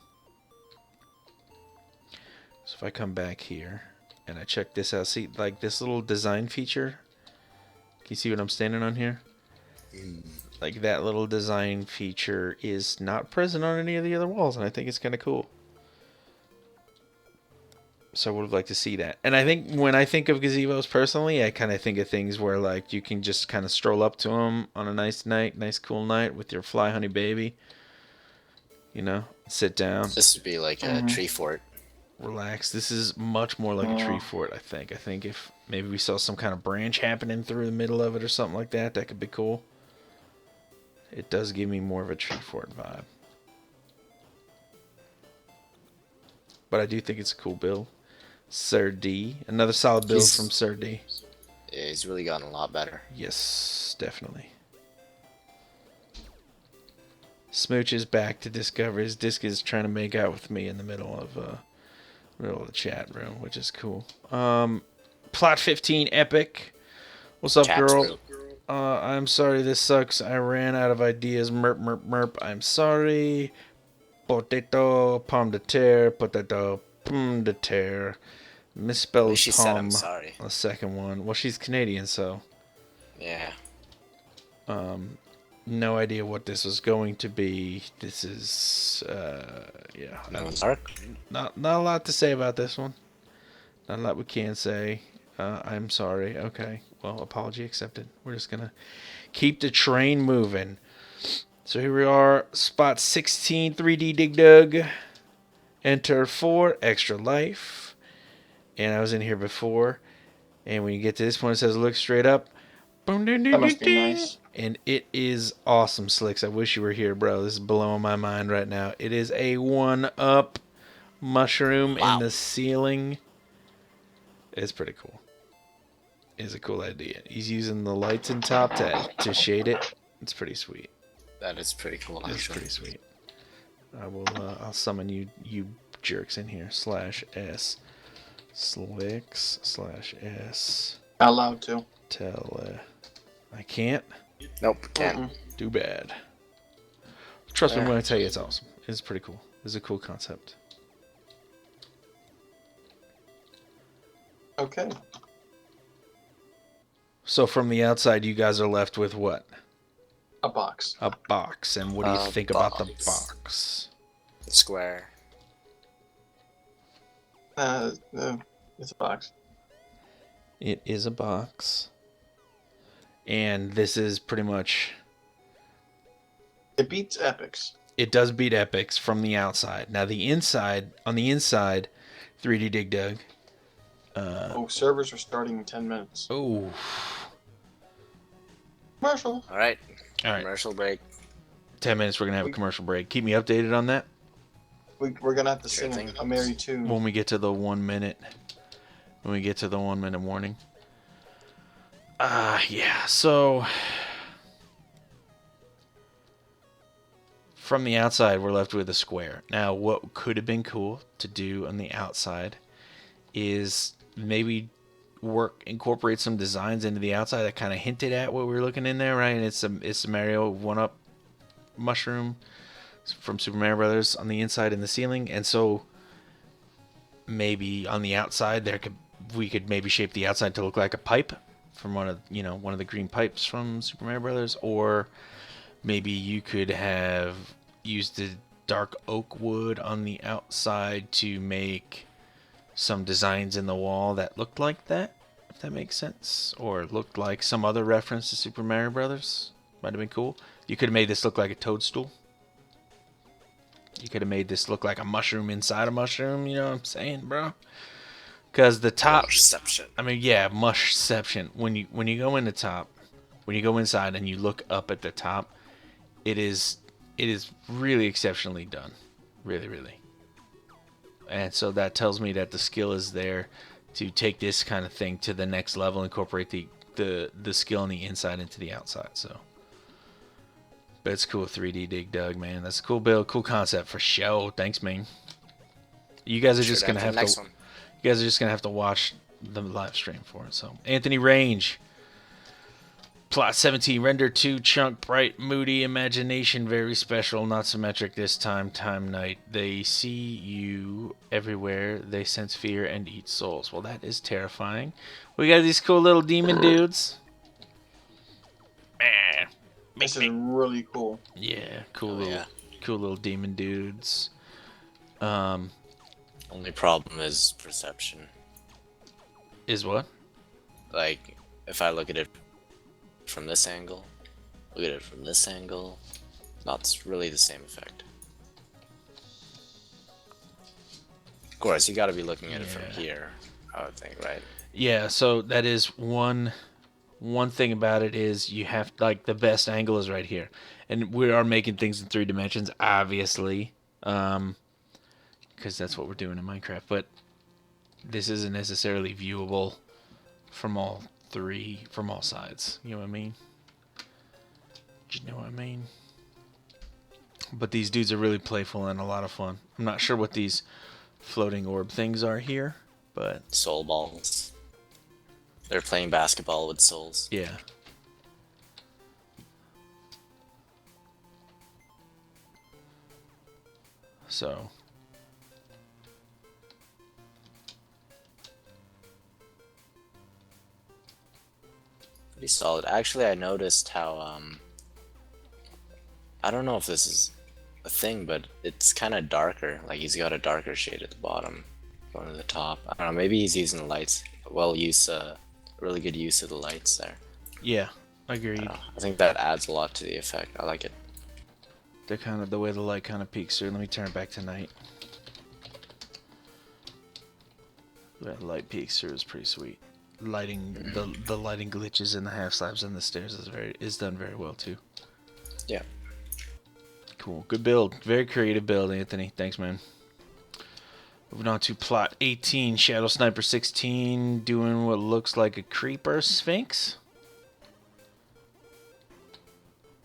So if I come back here and I check this out, see like this little design feature. Can you see what I'm standing on here? Like that little design feature is not present on any of the other walls, and I think it's kind of cool. So I would have liked to see that. And I think when I think of gazebos personally, I kind of think of things where like you can just kind of stroll up to them on a nice night, nice cool night with your fly honey baby. You know, sit down, This would be like a tree fort. relax. This is much more like a tree fort, I think. I think if maybe we saw some kind of branch happening through the middle of it or something like that, that could be cool. It does give me more of a tree fort vibe. but I do think it's a cool build. Sir D, another solid build He's- from Sir D. Yeah, he's really gotten a lot better. Yes, definitely. Smooch is back to discover his disc is trying to make out with me in the middle of the chat room, which is cool. Plot 15 epic. What's up, Chat's girl? real. I'm sorry this sucks. I ran out of ideas. Merp, merp, merp. I'm sorry. Potato, pomme de terre, potato, pomme de terre. At Misspelled least she said I'm pomme. sorry. The second one. Well, she's Canadian, so Yeah. no idea what this was going to be. This is yeah. Mark? Not a lot to say about this one. Not a lot we can say. I'm sorry. Okay. Well, apology accepted. We're just gonna keep the train moving. So here we are, spot 16, 3D Dig Dug. Enter 4, extra life. And I was in here before. And when you get to this point, it says look straight up. Boom, ding, ding, That must ding, be ding. nice. And it is awesome, Slicks. I wish you were here, bro. This is blowing my mind right now. It is a 1-up mushroom Wow. in the ceiling. It's pretty cool. It's a cool idea. He's using the lights in top to shade it. It's pretty sweet. That is pretty cool, It's actually. pretty sweet. I'll summon you jerks in here. /s. Slicks /s. Not allowed to. Tell I can't. Nope, can't. Mm-mm. Too bad. Trust me when I tell you it's awesome. It's pretty cool. It's a cool concept. Okay. So from the outside, you guys are left with what? A box. A box. And what do you A think about the box. box? Square. It's a box. It is a box. And this is pretty much... It beats Epics. It does beat Epics from the outside. Now on the inside, 3D Dig Dug. Servers are starting in 10 minutes. Oh. Commercial. All right. All right. Commercial break. 10 minutes, we're going to have a commercial break. Keep me updated on that We're gonna have to Sure sing thing. a merry tune. when we get to the 1 minute. When we get to the 1 minute warning. Yeah, so... From the outside, we're left with a square. Now, what could have been cool to do on the outside is maybe incorporate some designs into the outside that kind of hinted at what we were looking in there, right? And it's a Mario 1-up mushroom from Super Mario Brothers on the inside in the ceiling, and so maybe on the outside we could maybe shape the outside to look like a pipe from one of the green pipes from Super Mario Brothers, or maybe you could have used the dark oak wood on the outside to make some designs in the wall that looked like that, if that makes sense, or looked like some other reference to Super Mario Brothers. Might have been cool. You could have made this look like a toadstool. You could have made this look like a mushroom inside a mushroom, you know what I'm saying, bro? Because the top, Perception. I mean, yeah, mushception. When you go in the top, when you go inside and you look up at the top, it is really exceptionally done, really, really. And so that tells me that the skill is there to take this kind of thing to the next level, incorporate the skill on the inside into the outside. So, but it's cool, 3D Dig Dug, man. That's a cool build, cool concept for show. Thanks, man. You guys are just gonna have next to. one. You guys are just gonna have to watch the live stream for it. So, Anthony Range. Plot 17, render 2, chunk, bright, moody, imagination, very special, not symmetric this time, night. They see you everywhere, they sense fear and eat souls. Well, that is terrifying. We got these cool little demon dudes. This is really cool. Yeah, cool Oh, little, yeah. cool little demon dudes. Only problem is perception. Is what? Like, if I look at it from this angle, look at it from this angle, not really the same effect. Of course, you gotta be looking at it from Yeah. here, I would think, right? Yeah, so that is one thing about it is you have, like, the best angle is right here. And we are making things in 3 dimensions, obviously. because that's what we're doing in Minecraft. But this isn't necessarily viewable from all sides. You know what I mean? You know what I mean? But these dudes are really playful and a lot of fun. I'm not sure what these floating orb things are here, but Soul balls. They're playing basketball with souls. yeah. So Pretty solid. Actually, I noticed how I don't know if this is a thing, but it's kind of darker. Like he's got a darker shade at the bottom, going to the top. I don't know. Maybe he's using the lights. Really good use of the lights there. yeah, agreed. I think that adds a lot to the effect. I like it. They're kind of the way the light kind of peeks through. Let me turn it back to night. The way the light peeks through is pretty sweet. Lighting the lighting glitches in the half slabs and the stairs is done very well too. Yeah. Cool. Good build. Very creative build, Anthony. Thanks, man. Moving on to plot 18. Shadow Sniper 16 doing what looks like a creeper sphinx.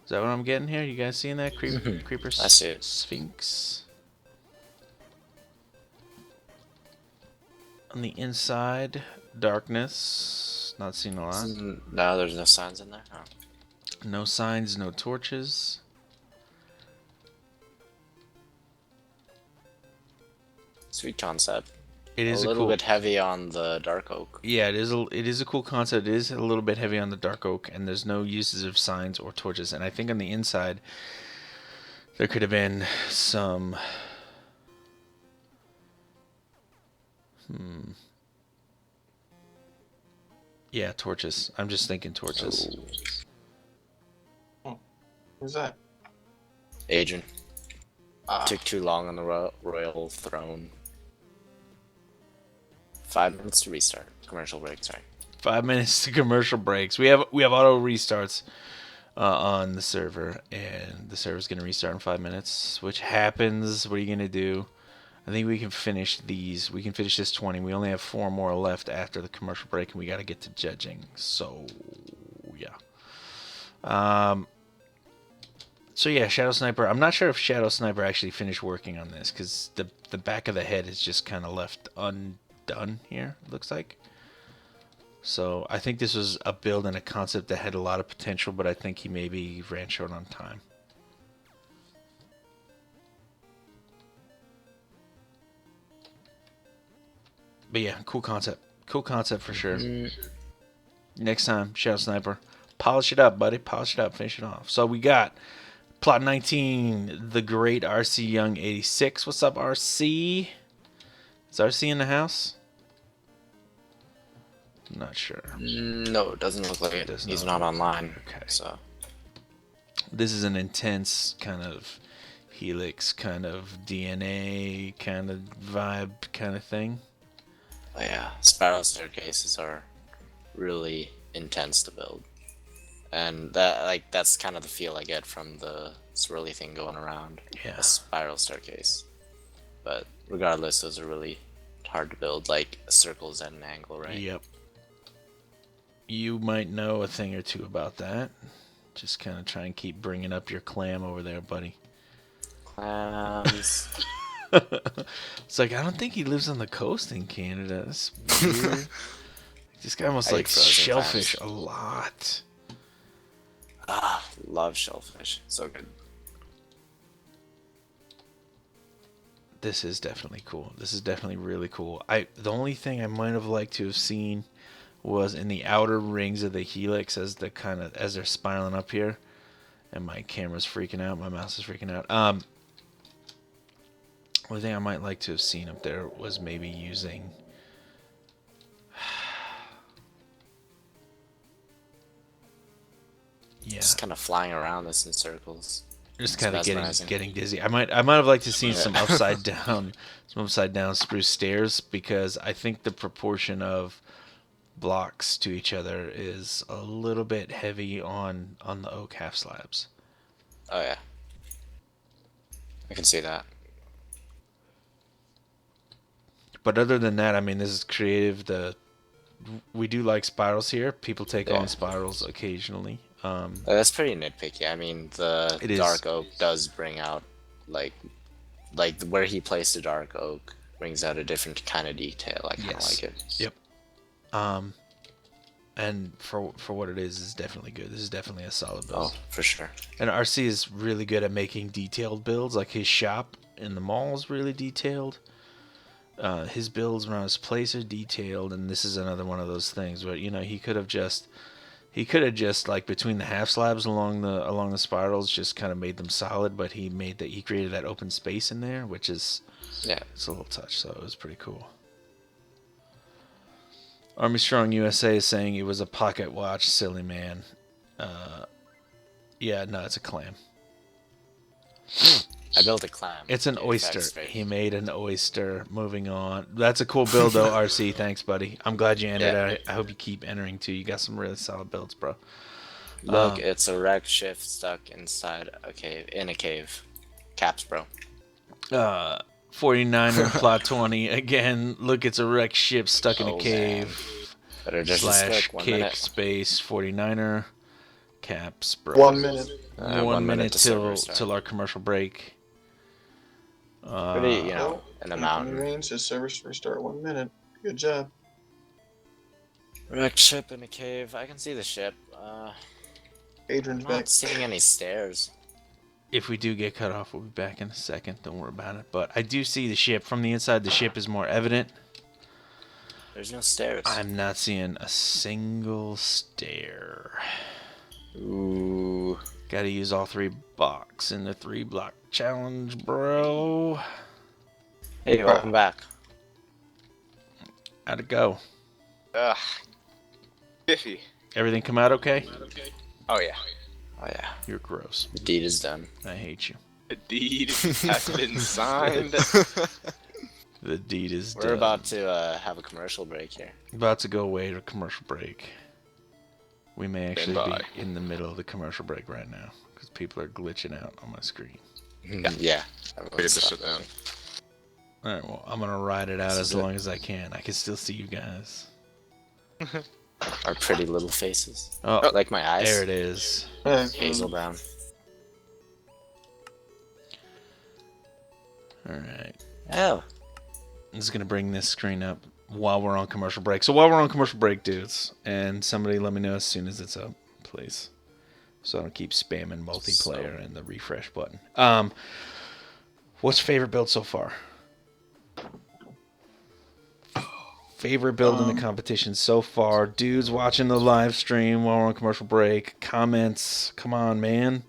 Is that what I'm getting here? You guys seeing that? Creeper I see it. sphinx. On the inside, darkness. Not seeing a lot. No, there's no signs in there. Oh. No signs, no torches. Sweet concept. It is a a little cool bit heavy on the dark oak. Yeah, it is a cool concept. It is a little bit heavy on the dark oak, and there's no uses of signs or torches. And I think on the inside, there could have been some. Yeah, torches. I'm just thinking torches. Who's that? Adrian. Ah, Took too long on the royal throne. 5 minutes to restart. Commercial break, sorry. 5 minutes to commercial breaks. We have auto restarts on the server, and the server's gonna restart in 5 minutes, which happens. What are you gonna do? I think we can finish these. We can finish this 20. We only have 4 more left after the commercial break, and we got to get to judging. So, yeah. So yeah, Shadow Sniper. I'm not sure if Shadow Sniper actually finished working on this, because the back of the head is just kind of left undone here, it looks like. So I think this was a build and a concept that had a lot of potential, but I think he maybe ran short on time. But yeah, cool concept. Cool concept for sure. Next time, Shadow Sniper. Polish it up, buddy. Polish it up. Finish it off. So we got plot 19, the great RC Young 86. What's up, RC? Is RC in the house? I'm not sure. No, it doesn't look like it. He's not online. Okay. So This is an intense kind of helix, kind of DNA, kind of vibe kind of thing. but yeah, spiral staircases are really intense to build. And that's kind of the feel I get from the swirly thing going around. Yeah. A spiral staircase. But regardless, those are really hard to build, like circles at an angle, right? Yep. You might know a thing or two about that. Just kind of try and keep bringing up your clam over there, buddy. Clams. It's like, I don't think he lives on the coast in Canada. That's weird. This guy almost I like eat frozen shellfish clams. a lot. Love shellfish. So good. This is definitely cool. This is definitely really cool. The only thing I might have liked to have seen was in the outer rings of the helix as they're spiraling up here, and my camera's freaking out, my mouse is freaking out. Only thing I might like to have seen up there was maybe using yeah, Just kind of flying around this in circles. just It's kind of mesmerizing. getting dizzy. I might have liked to see some upside down spruce stairs, because I think the proportion of blocks to each other is a little bit heavy on the oak half slabs. Oh yeah. I can see that. But other than that, I mean, this is creative. We do like spirals here. People take Yeah. on spirals occasionally. That's pretty nitpicky. I mean, the It is. dark oak does bring out, like where he placed the dark oak brings out a different kind of detail. I kind of like it. Yep. And for what it is definitely good. This is definitely a solid build. Oh, for sure. And RC is really good at making detailed builds. Like his shop in the mall is really detailed. His builds around his place are detailed, and this is another one of those things where he could have just like between the half slabs along the spirals just kind of made them solid, but he created that open space in there, which is it's a little touch, so it was pretty cool. Army Strong USA is saying it was a pocket watch, silly man. Yeah, no, it's a clam. I built a clam. It's an Dude, oyster. that's great. He made an oyster. Moving on. That's a cool build, though, RC. Thanks, buddy. I'm glad you entered. Yeah. I hope you keep entering, too. You got some really solid builds, bro. Look, it's a wrecked ship stuck inside a cave. In a cave. Caps, bro. 49er plot 20. Again, look, it's a wrecked ship stuck in a Oh, cave. man. Better just Slash click 1 kick minute. space 49er. Caps, bro. 1 minute. 1 minute to server till start. our commercial break. Pretty, in a Incoming mountain. range says service restart 1 minute. Good job. Wrecked ship in a cave. I can see the ship. Adrian's I'm back. not seeing any stairs. If we do get cut off, we'll be back in a second. Don't worry about it. But I do see the ship. From the inside, the ship is more evident. There's no stairs. I'm not seeing a single stair. Ooh. Gotta use all 3 blocks in the 3-block challenge, bro. Hey, welcome back. How'd it go? Ugh. Biffy. Everything come out okay? Oh yeah. Oh yeah, You're gross. the deed is done. I hate you. The deed has been signed. The deed is We're done. about to have a commercial break here. About to go away to commercial break. We may actually by. be in the middle of the commercial break right now because people are glitching out on my screen. Yeah. Get this shit down. All right, well, I'm gonna ride it out This as is it. long as I can. I can still see you guys. Our pretty little faces. Oh, Like my eyes. there it is. Hazel brown. All right. Oh. I'm just gonna bring this screen up while we're on commercial break. So while we're on commercial break, dudes, and somebody let me know as soon as it's up, please, so I don't keep spamming multiplayer and the refresh button. What's your favorite build so far? Favorite build in the competition so far, dudes watching the live stream while we're on commercial break. Comments, come on, man.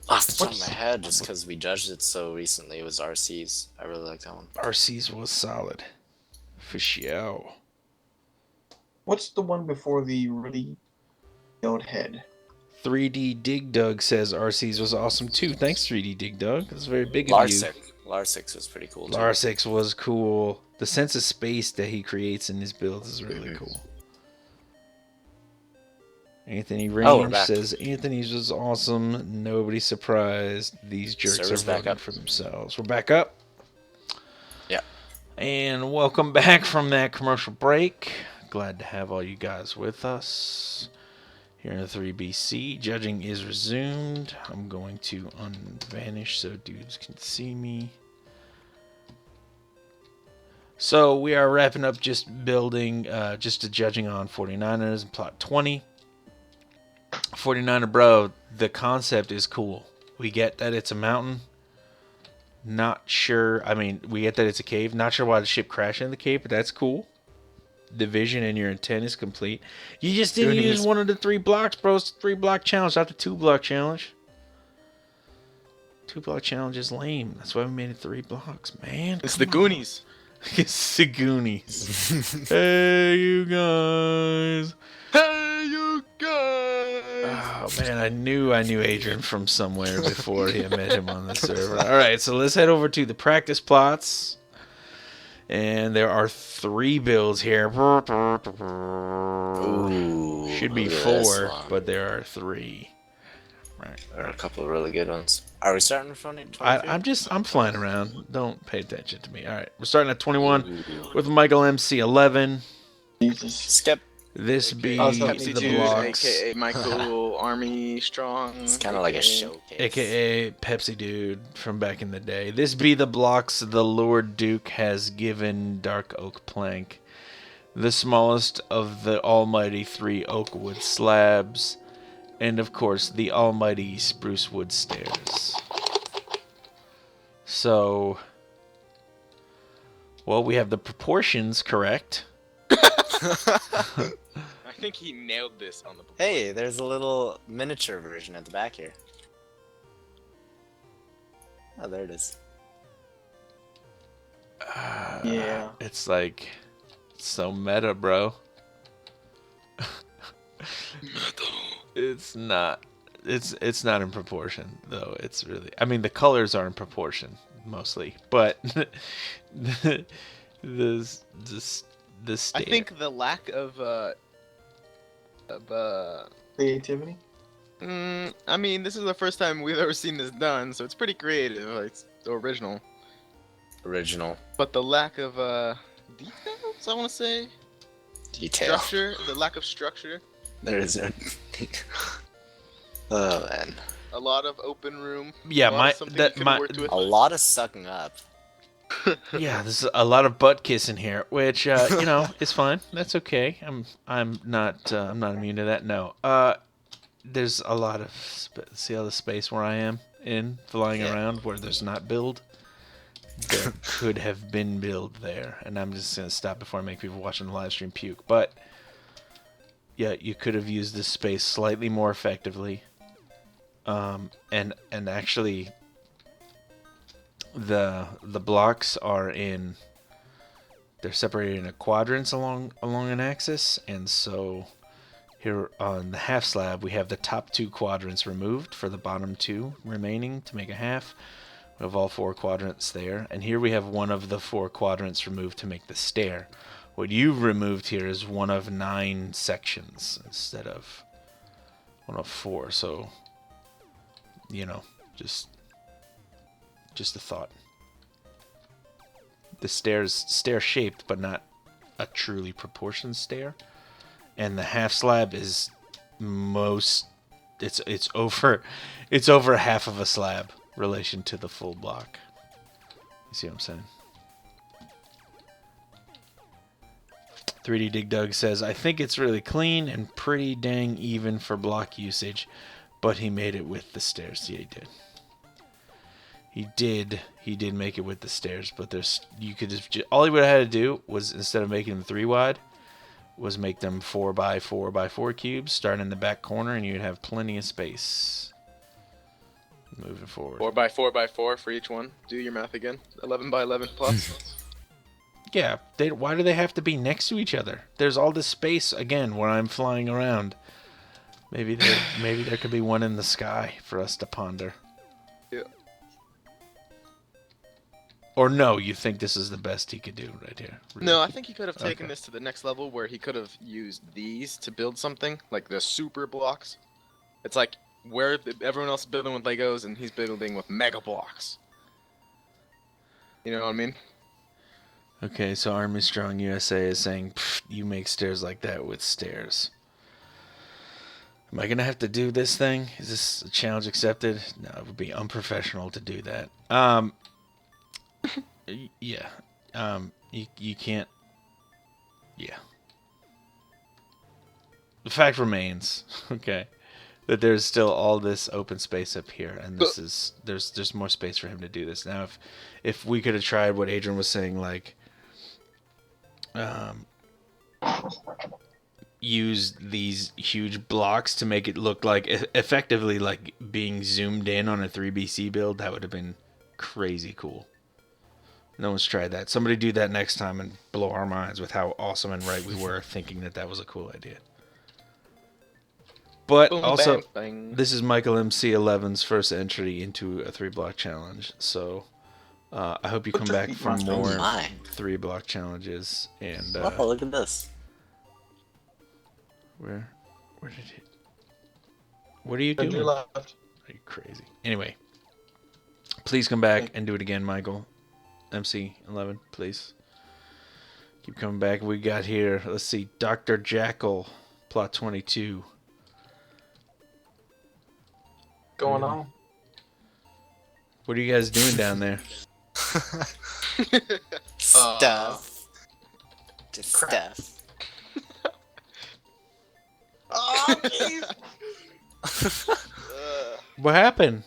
Off the top of my head, just because we judged it so recently, it was RC's. I really like that one. RC's was solid, for sure. What's the one before the really old head? 3D Dig Dug says RC's was awesome too. Thanks, 3D Dig Dug. That's very big of you. Larsix was pretty cool too. Larsix was cool. The sense of space that he creates in his builds is really cool. Anthony we're Range back. says Anthony's was awesome. Nobody surprised. These jerks Server's are back voting up. for themselves. We're back up. Yeah. And welcome back from that commercial break. Glad to have all you guys with us here in the 3BC. Judging is resumed. I'm going to unvanish so dudes can see me. So we are wrapping up just building, just a judging on 49ers and plot 20. 49er, bro, the concept is cool. We get that it's a mountain. Not sure. I mean, we get that it's a cave. Not sure why the ship crashed in the cave, but that's cool. The vision and your intent is complete. You just didn't use one of the 3 blocks, bro. It's a 3-block challenge, not the 2-block challenge. 2-block challenge is lame. That's why we made it 3 blocks, man. It's Come the on. Goonies. It's the Goonies. Hey, you guys. Hey, you guys! Oh man, I knew Adrian from somewhere before I met him on the server. All right, so let's head over to the practice plots, and there are 3 builds here. Ooh, Should be look at this 4, one. but there are 3. Right. There are a couple of really good ones. Are we starting with 23? I'm flying around. Don't pay attention to me. All right, we're starting at 21 with Michael MC 11. Jesus. Skip. This be AKA sorry. Pepsi the Dude, blocks, aka Michael Army Strong. It's kind of like a AKA showcase. aka Pepsi Dude from back in the day. This be the blocks the Lord Duke has given Dark Oak Plank, the smallest of the almighty 3 oak wood slabs, and of course the almighty spruce wood stairs. So, well, we have the proportions correct. I think he nailed this on the. Hey, there's a little miniature version at the back here. Oh, there it is. Yeah. It's like so meta, bro. It's not. It's not in proportion though. It's really. I mean, the colors are in proportion mostly, but the the the I state. think the lack of Creativity. I mean, this is the first time we've ever seen this done, so it's pretty creative. Like, it's original. Original But the lack of details, I want to say, detail. structure, the lack of structure, There is no. Oh man. a lot of open room. Yeah, a lot my of something that you could've my worked with. A lot of sucking up. yeah. There's a lot of butt kissing here, which you know is fine. That's okay. I'm not immune to that. No. There's a lot of see all the space where I am in flying Yeah. around where there's not build. There could have been build there, and I'm just gonna stop before I make people watching the live stream puke. But yeah, you could have used this space slightly more effectively. And actually, the blocks are in. They're separated into quadrants along an axis, and so here on the half slab we have the top 2 quadrants removed for the bottom 2 remaining to make a half. We have all 4 quadrants there, and here we have one of the 4 quadrants removed to make the stair. What you've removed here is one of 9 sections instead of one of 4. So, you know, just a thought. The stairs stair shaped, but not a truly proportioned stair. And the half slab is it's over half of a slab relation to the full block. You see what I'm saying? 3D Dig Dug says, I think it's really clean and pretty dang even for block usage, but he made it with the stairs. Yeah, he did make it with the stairs, but you could just all he would have had to do was, instead of making them 3 wide, was make them 4 by 4 by 4 cubes, start in the back corner, and you'd have plenty of space. Moving forward. 4 by 4 by 4 for each one. Do your math again. 11 by 11 plus. Yeah, why do they have to be next to each other? There's all this space again where I'm flying around. Maybe there could be one in the sky for us to ponder. Yeah. Or no, you think this is the best he could do right here? Really? No, I think he could have taken Okay. this to the next level where he could have used these to build something, like the super blocks. It's like where everyone else is building with Legos and he's building with mega blocks. You know what I mean? Okay, so Army Strong USA is saying, you make stairs like that with stairs. Am I going to have to do this thing? Is this a challenge accepted? No, it would be unprofessional to do that. Yeah. You can't. Yeah. The fact remains, okay, that there's still all this open space up here, and there's more space for him to do this. Now, if we could have tried what Adrian was saying, like, use these huge blocks to make it look like effectively like being zoomed in on a 3BC build, that would have been crazy cool. No one's tried that. Somebody do that next time and blow our minds with how awesome and right we were thinking that was a cool idea. But Boom, also, bang, bang. this is Michael MC11's first entry into a 3-block challenge, so I hope you come back for more Oh my. 3-block challenges. And Oh, look at this. where did he? What are you To your doing? left. Are you crazy? Anyway, please come back and do it again, Michael. MC11, please. Keep coming back. We got here, let's see, Dr. Jackal, plot 22. Going on. What are you guys doing down there? Stuff. Just crap. stuff. Oh, jeez. What happened?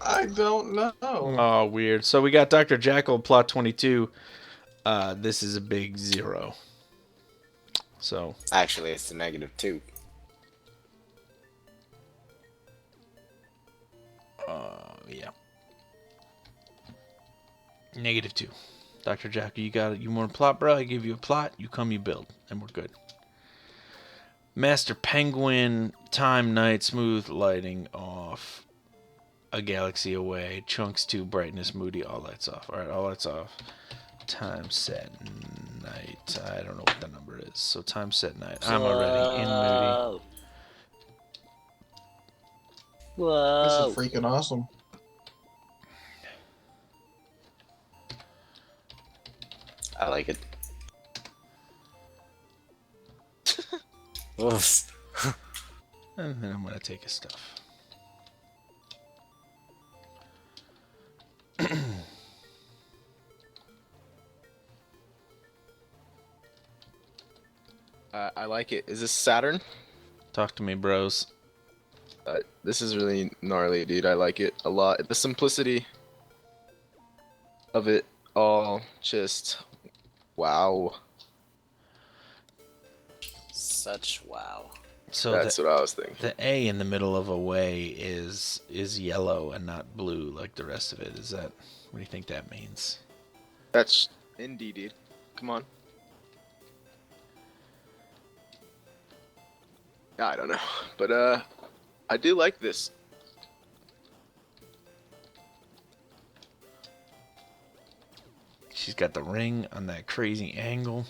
I don't know. Oh, weird. So we got Dr. Jackal, plot 22. This is a big 0. So, Actually, it's a -2. yeah. -2. Dr. Jackal, you want a plot, bro? I give you a plot, you come, you build, and we're good. Master Penguin, time, night, smooth lighting off. A galaxy away. Chunks 2, brightness, moody, all lights off. Alright, all lights off. Time set night. I don't know what the number is. So time set night. I'm already in moody. Whoa. This is freaking awesome. I like it. Oops. And then I'm gonna take his stuff. I like it. Is this Saturn? Talk to me, bros. This is really gnarly, dude. I like it a lot. The simplicity of it all, just wow. Such wow. So That's what I was thinking. the A in the middle of away is yellow and not blue like the rest of it. Is that, what do you think that means? That's indie, dude. Come on. I don't know, but I do like this. She's got the ring on that crazy angle.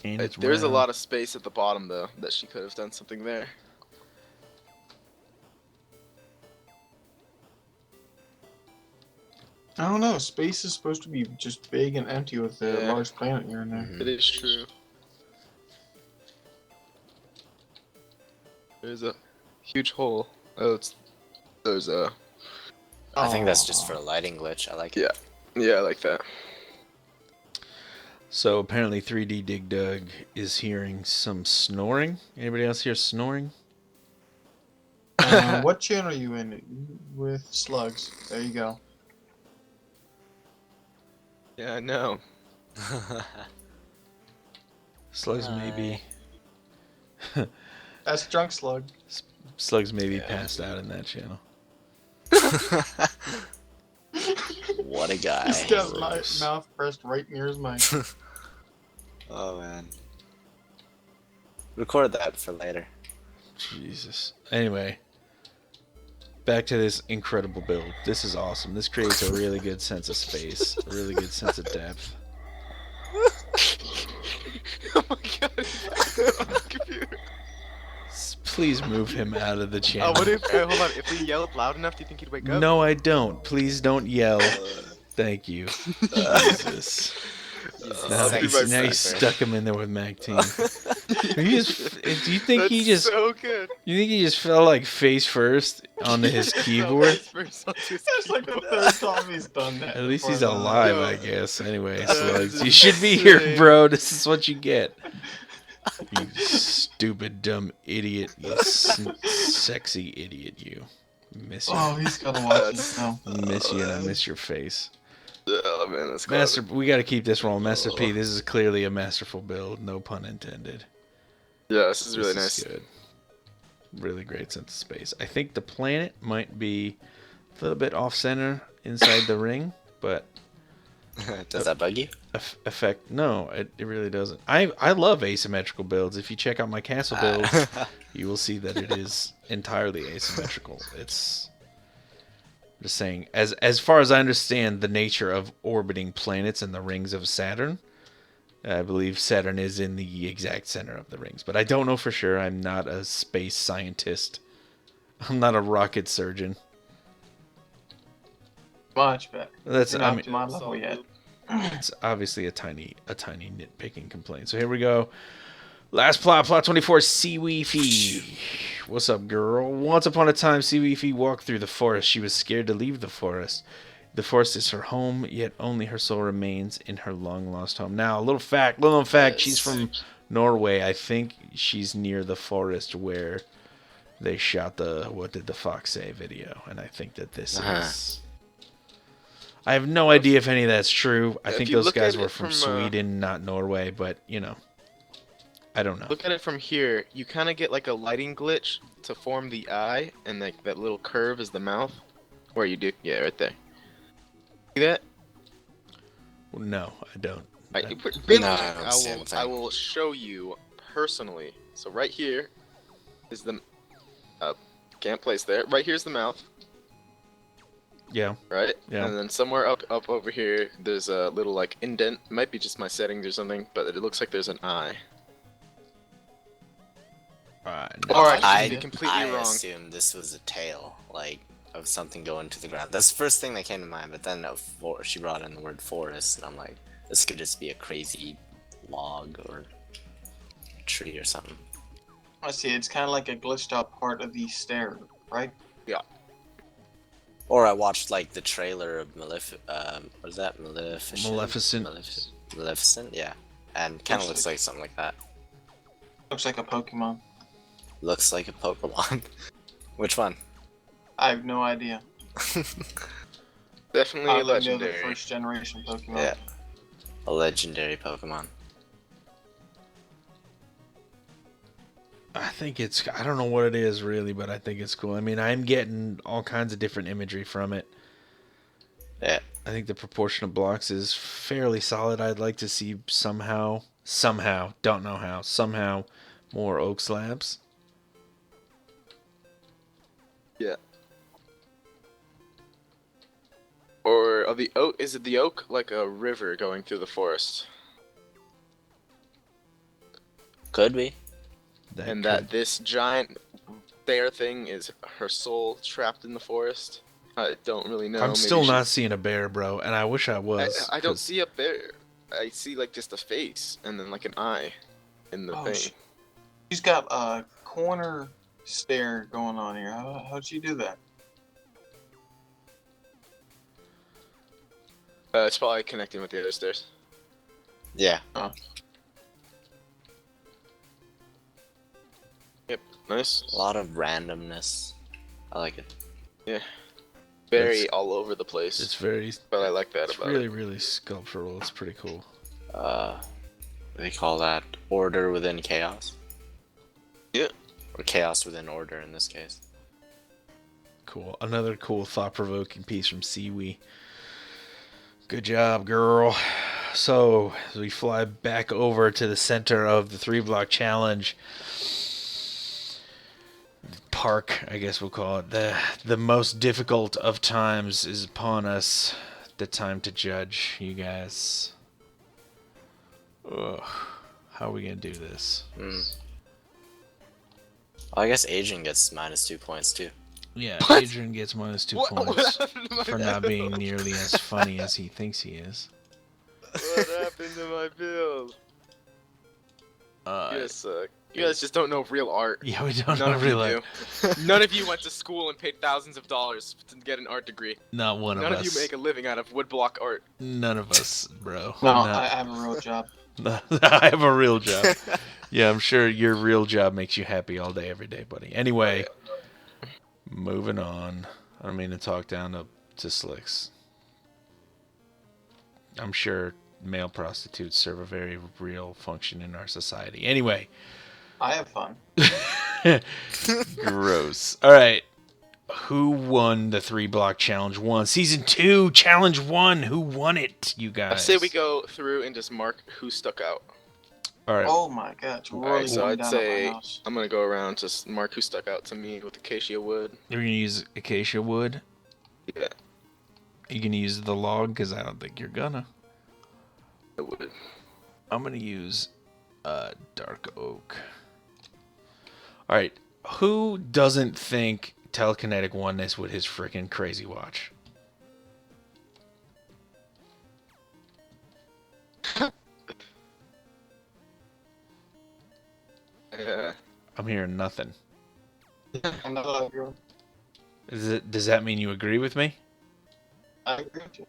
And it's There's a round. lot of space at the bottom though that she could have done something there. I don't know. Space is supposed to be just big and empty with a Yeah. large planet here and there. Mhm. It is true. There's a huge hole. Oh, there's a. I think that's just Aw. for a lighting glitch. I like it. Yeah, I like that. So apparently 3D Dig Dug is hearing some snoring. Anybody else hear snoring? What channel are you in? With slugs. There you go. Yeah, I know. Slugs maybe. That's drunk slug. Slugs maybe passed out in that channel. What a guy. He's got my gross. mouth pressed right near his mic. Oh man. Record that for later. Jesus. Anyway, back to this incredible build. This is awesome. This creates a really good sense of space, a really good sense of depth. Oh my god. On the computer. Please move him out of the channel. What if? Hold on. If we yelled loud enough, do you think he'd wake up? No, I don't. Please don't yell. Thank you. Jesus. Now, I'll be he's, right now you back. stuck him in there with Mac Team. Do you think he That's just? so good. You think he just fell like face first onto his keyboard? First onto his That's like the keyboard. third time he's done that. At least before he's that. alive, Yeah. I guess. Anyway, That Slugs, is you should be here, insane. bro. This is what you get. You stupid, dumb idiot. You sexy idiot, you. Miss you. Oh, he's gotta watch this now. Miss you, and I miss your face. Oh man, that's Master, we got to keep this rolling. Master P, this is clearly a masterful build. No pun intended. Yeah, this is really This is nice. good. Really great sense of space. I think the planet might be a little bit off center inside the ring, but Does that bug you? effect, no, it really doesn't. I love asymmetrical builds. If you check out my castle builds, you will see that it is entirely asymmetrical. It's just saying, as far as I understand the nature of orbiting planets and the rings of Saturn, I believe Saturn is in the exact center of the rings, but I don't know for sure. I'm not a space scientist. I'm not a rocket surgeon. Much better. That's You're I not mean to my level yet. it's obviously a tiny nitpicking complaint. So here we go. Last plot, plot 24, Seaweefy. What's up, girl? Once upon a time, Seaweefy walked through the forest. She was scared to leave the forest. The forest is her home, yet only her soul remains in her long-lost home. Now, little fact, she's from Norway. I think she's near the forest where they shot the What Did the Fox Say video. And I think that this is... I have no idea if any of that's true. I think those guys were from Sweden, not Norway, but, you know. I don't know. Look at it from here. You kind of get like a lighting glitch to form the eye, and like that little curve is the mouth. Where you do? Yeah, right there. See that? No, I don't. I will show you personally. So right here is the can't place there. Right here's the mouth. Yeah. Right? Yeah. And then somewhere up over here there's a little like indent. It might be just my settings or something, but it looks like there's an eye. No. Alright, I could be completely wrong. assumed this was a tail, like, of something going to the ground. That's the first thing that came to mind, but then she brought in the word forest, and I'm like, this could just be a crazy log or tree or something. I see. It's kind of like a glitched out part of the stair, right? Yeah. Or I watched, like, the trailer of what is that? Maleficent. Maleficent, yeah. And kind of looks like something like that. Looks like a Pokemon. Looks like a Pokemon. Which one? I have no idea. Definitely I a only know the legendary. first generation Pokemon. Yeah. A legendary Pokemon. I think it's... I don't know what it is, really, but I think it's cool. I mean, I'm getting all kinds of different imagery from it. Yeah. I think the proportion of blocks is fairly solid. I'd like to see somehow, don't know how, somehow more oak slabs. Yeah. Or the oak? Is it the oak like a river going through the forest? Could be. That this giant bear thing is her soul trapped in the forest? I don't really know. I'm still not seeing a bear, bro, and I wish I was. I don't see a bear. I see like just a face and then like an eye in the thing. She's got a corner stair going on here. How'd she do that? It's probably connecting with the other stairs. Yeah. Yep, nice. A lot of randomness. I like it. Yeah. Very all over the place. It's very... But I like that It's about really, it. really sculptural. It's pretty cool. What do they call that? Order within chaos? Yeah. Or chaos within order in this case. Cool. Another cool, thought-provoking piece from Seaweed. Good job, girl. So, as we fly back over to the center of the 3-block challenge park, I guess we'll call it, the most difficult of times is upon us. The time to judge, you guys. Ugh. How are we gonna do this? Well, I guess Adrian gets -2 points too. Yeah, What? Adrian gets -2 What points happened to my for not being build? nearly as funny as he thinks he is. What happened to my build? You guys suck. You guys just don't know real art. Yeah, we don't None know of you really. do. None of you went to school and paid thousands of dollars to get an art degree. Not one None of of us. you make a living out of woodblock art. None of us, bro. No, Not- I have a real job. I have a real job. Yeah, I'm sure your real job makes you happy all day, every day, buddy. Anyway, moving on. I don't mean to talk down to Slicks. I'm sure male prostitutes serve a very real function in our society. Anyway. I have fun. Gross. All right. Who won the 3-block challenge 1? Season 2, challenge 1. Who won it, you guys? I say we go through and just mark who stuck out. All right. Oh my god, it's really Alright, so going I'd down say at my house. I'm gonna go around to mark who stuck out to me with acacia wood. You're going to use acacia wood? Yeah, You can use the log? Because I don't think you're gonna. I would. I'm gonna use dark oak. All right, who doesn't think telekinetic oneness with his freaking crazy watch? Yeah. I'm hearing nothing. I'm not agree. Does that mean you agree with me? I agree with you.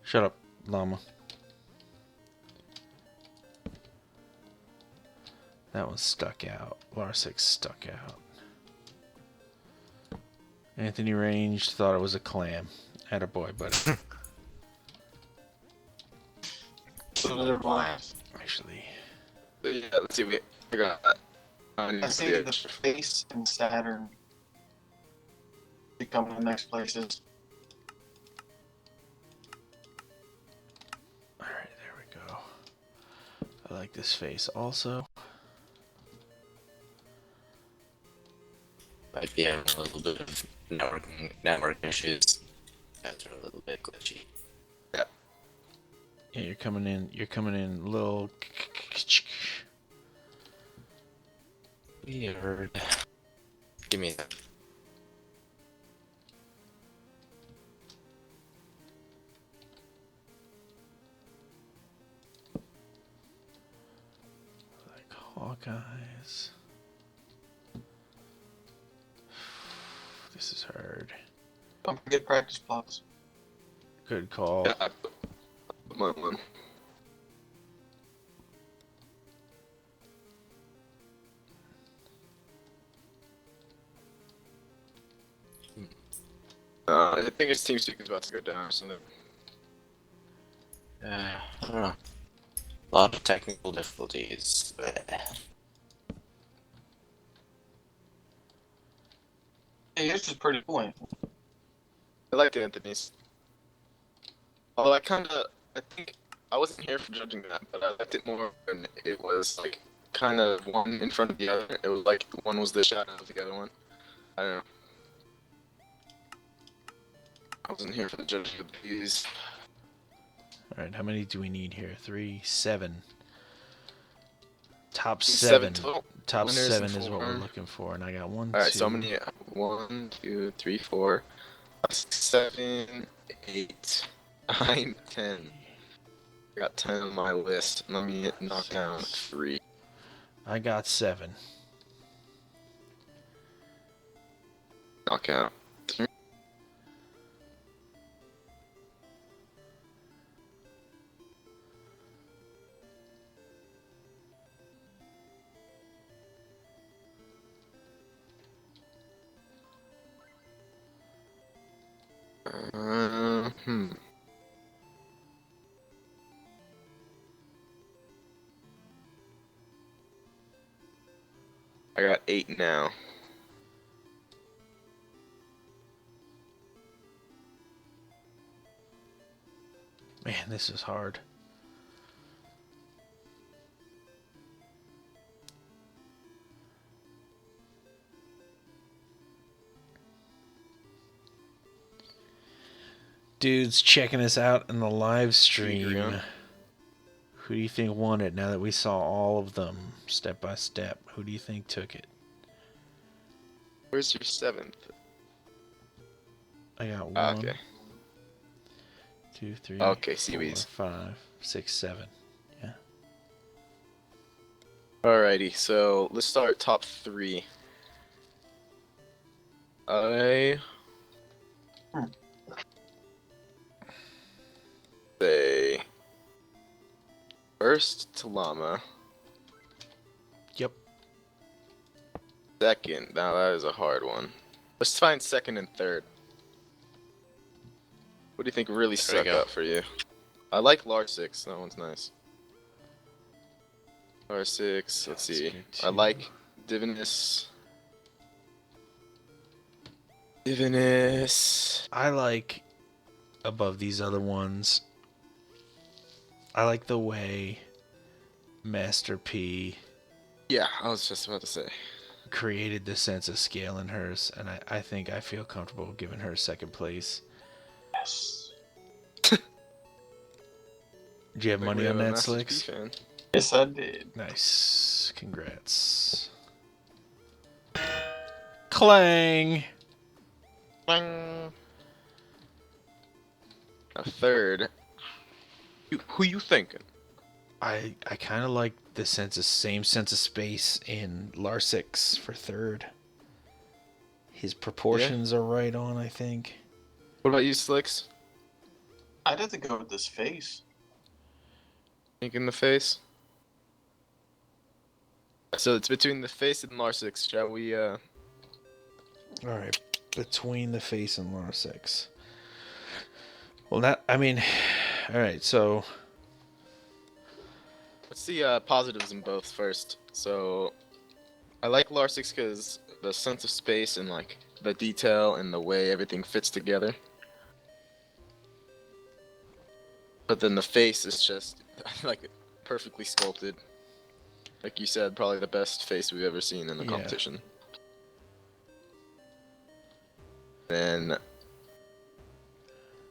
Shut up, llama. That one's stuck out. Larsix stuck out. Anthony Range thought it was a clam. Attaboy, buddy. So they're blind. Actually, But yeah, let's see. We got. I need I to say see the it. face and Saturn become the next places. alright, there we go. I like this face also. Might be having a little bit of network issues. Guys are a little bit glitchy. Yeah, you're coming in a little. Weird. Give me that. Like Hawkeyes. This is hard. Don't forget practice plots. Good call. Yeah, I put my one. I think his TeamSpeak is about to go down or something. I don't know. A lot of technical difficulties. Hey, this is pretty cool. I liked Anthony's. Although I think I wasn't here for judging that, but I liked it more when it was like kind of one in front of the other. It was like one was the shadow of the other one. I don't know. I wasn't here for the judging of these. Alright, how many do we need here? 3, 7. Top Seven 7. total. Top Winners 7 and is what we're four. looking for, and I got 1, Alright, 2. so I'm gonna get 1, 2, 3, 4, 5, 6, 7, 8, 9, 10. I got 10 on my list. Let me knock down 3. I got 7. Knock out. Hmm. I got 8 now. Man, this is hard. Dudes checking us out in the live stream. Adrian. Who do you think won it now that we saw all of them step by step? Who do you think took it? Where's your 7th? I got 1, Okay. 2, 3, Okay, 4, seaweeds. 5, 6, 7. Yeah. Alrighty, so let's start top 3. I say first to llama. Yep. Second, now that is a hard one. Let's find second and third. What do you think really There we stuck go. out for you? I like Lar6, that one's nice. Lar6, let's That's see. good I too. like Divinus. Divinus. I like, above these other ones, I like the way Master P Yeah, I was just about to say. created the sense of scale in hers, and I think I feel comfortable giving her second place. Yes. Do you have Like money we on have a that, Master Slicks? Chief fan. Yes, I did. Nice. Congrats. Clang. Bang. A third. Who you thinking? I kind of like the same sense of space in Larsix for third. His proportions are right on, I think. What about you, Slicks? I'd have to go with this face. Think in the face. So it's between the face and Larsix. Shall we? All right, between the face and Larsix. Well, all right, so Let's see positives in both first. So I like Larsix because the sense of space and like the detail and the way everything fits together. But then the face is just like perfectly sculpted. Like you said, probably the best face we've ever seen in the Yeah. competition. Then,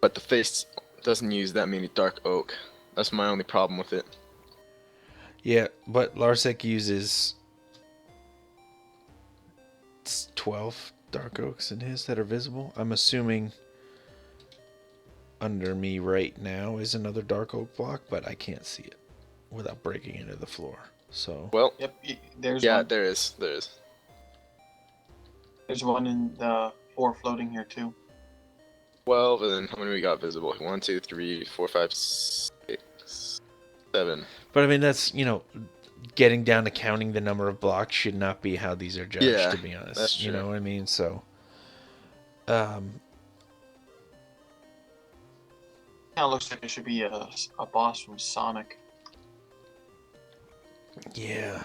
but the face doesn't use that many dark oak. That's my only problem with it. yeah, but Larsec uses 12 dark oaks in his that are visible. I'm assuming under me right now is another dark oak block, but I can't see it without breaking into the floor. So Well, Yep, there's yeah, one. there is. There's one in the 4 floating here too. 12, and then how many we got visible? 1, 2, 3, 4, 5, 6, 7. but I mean that's, getting down to counting the number of blocks should not be how these are judged, Yeah, to be honest. that's You true. know what I mean? So Kind of looks like it should be a boss from Sonic. yeah.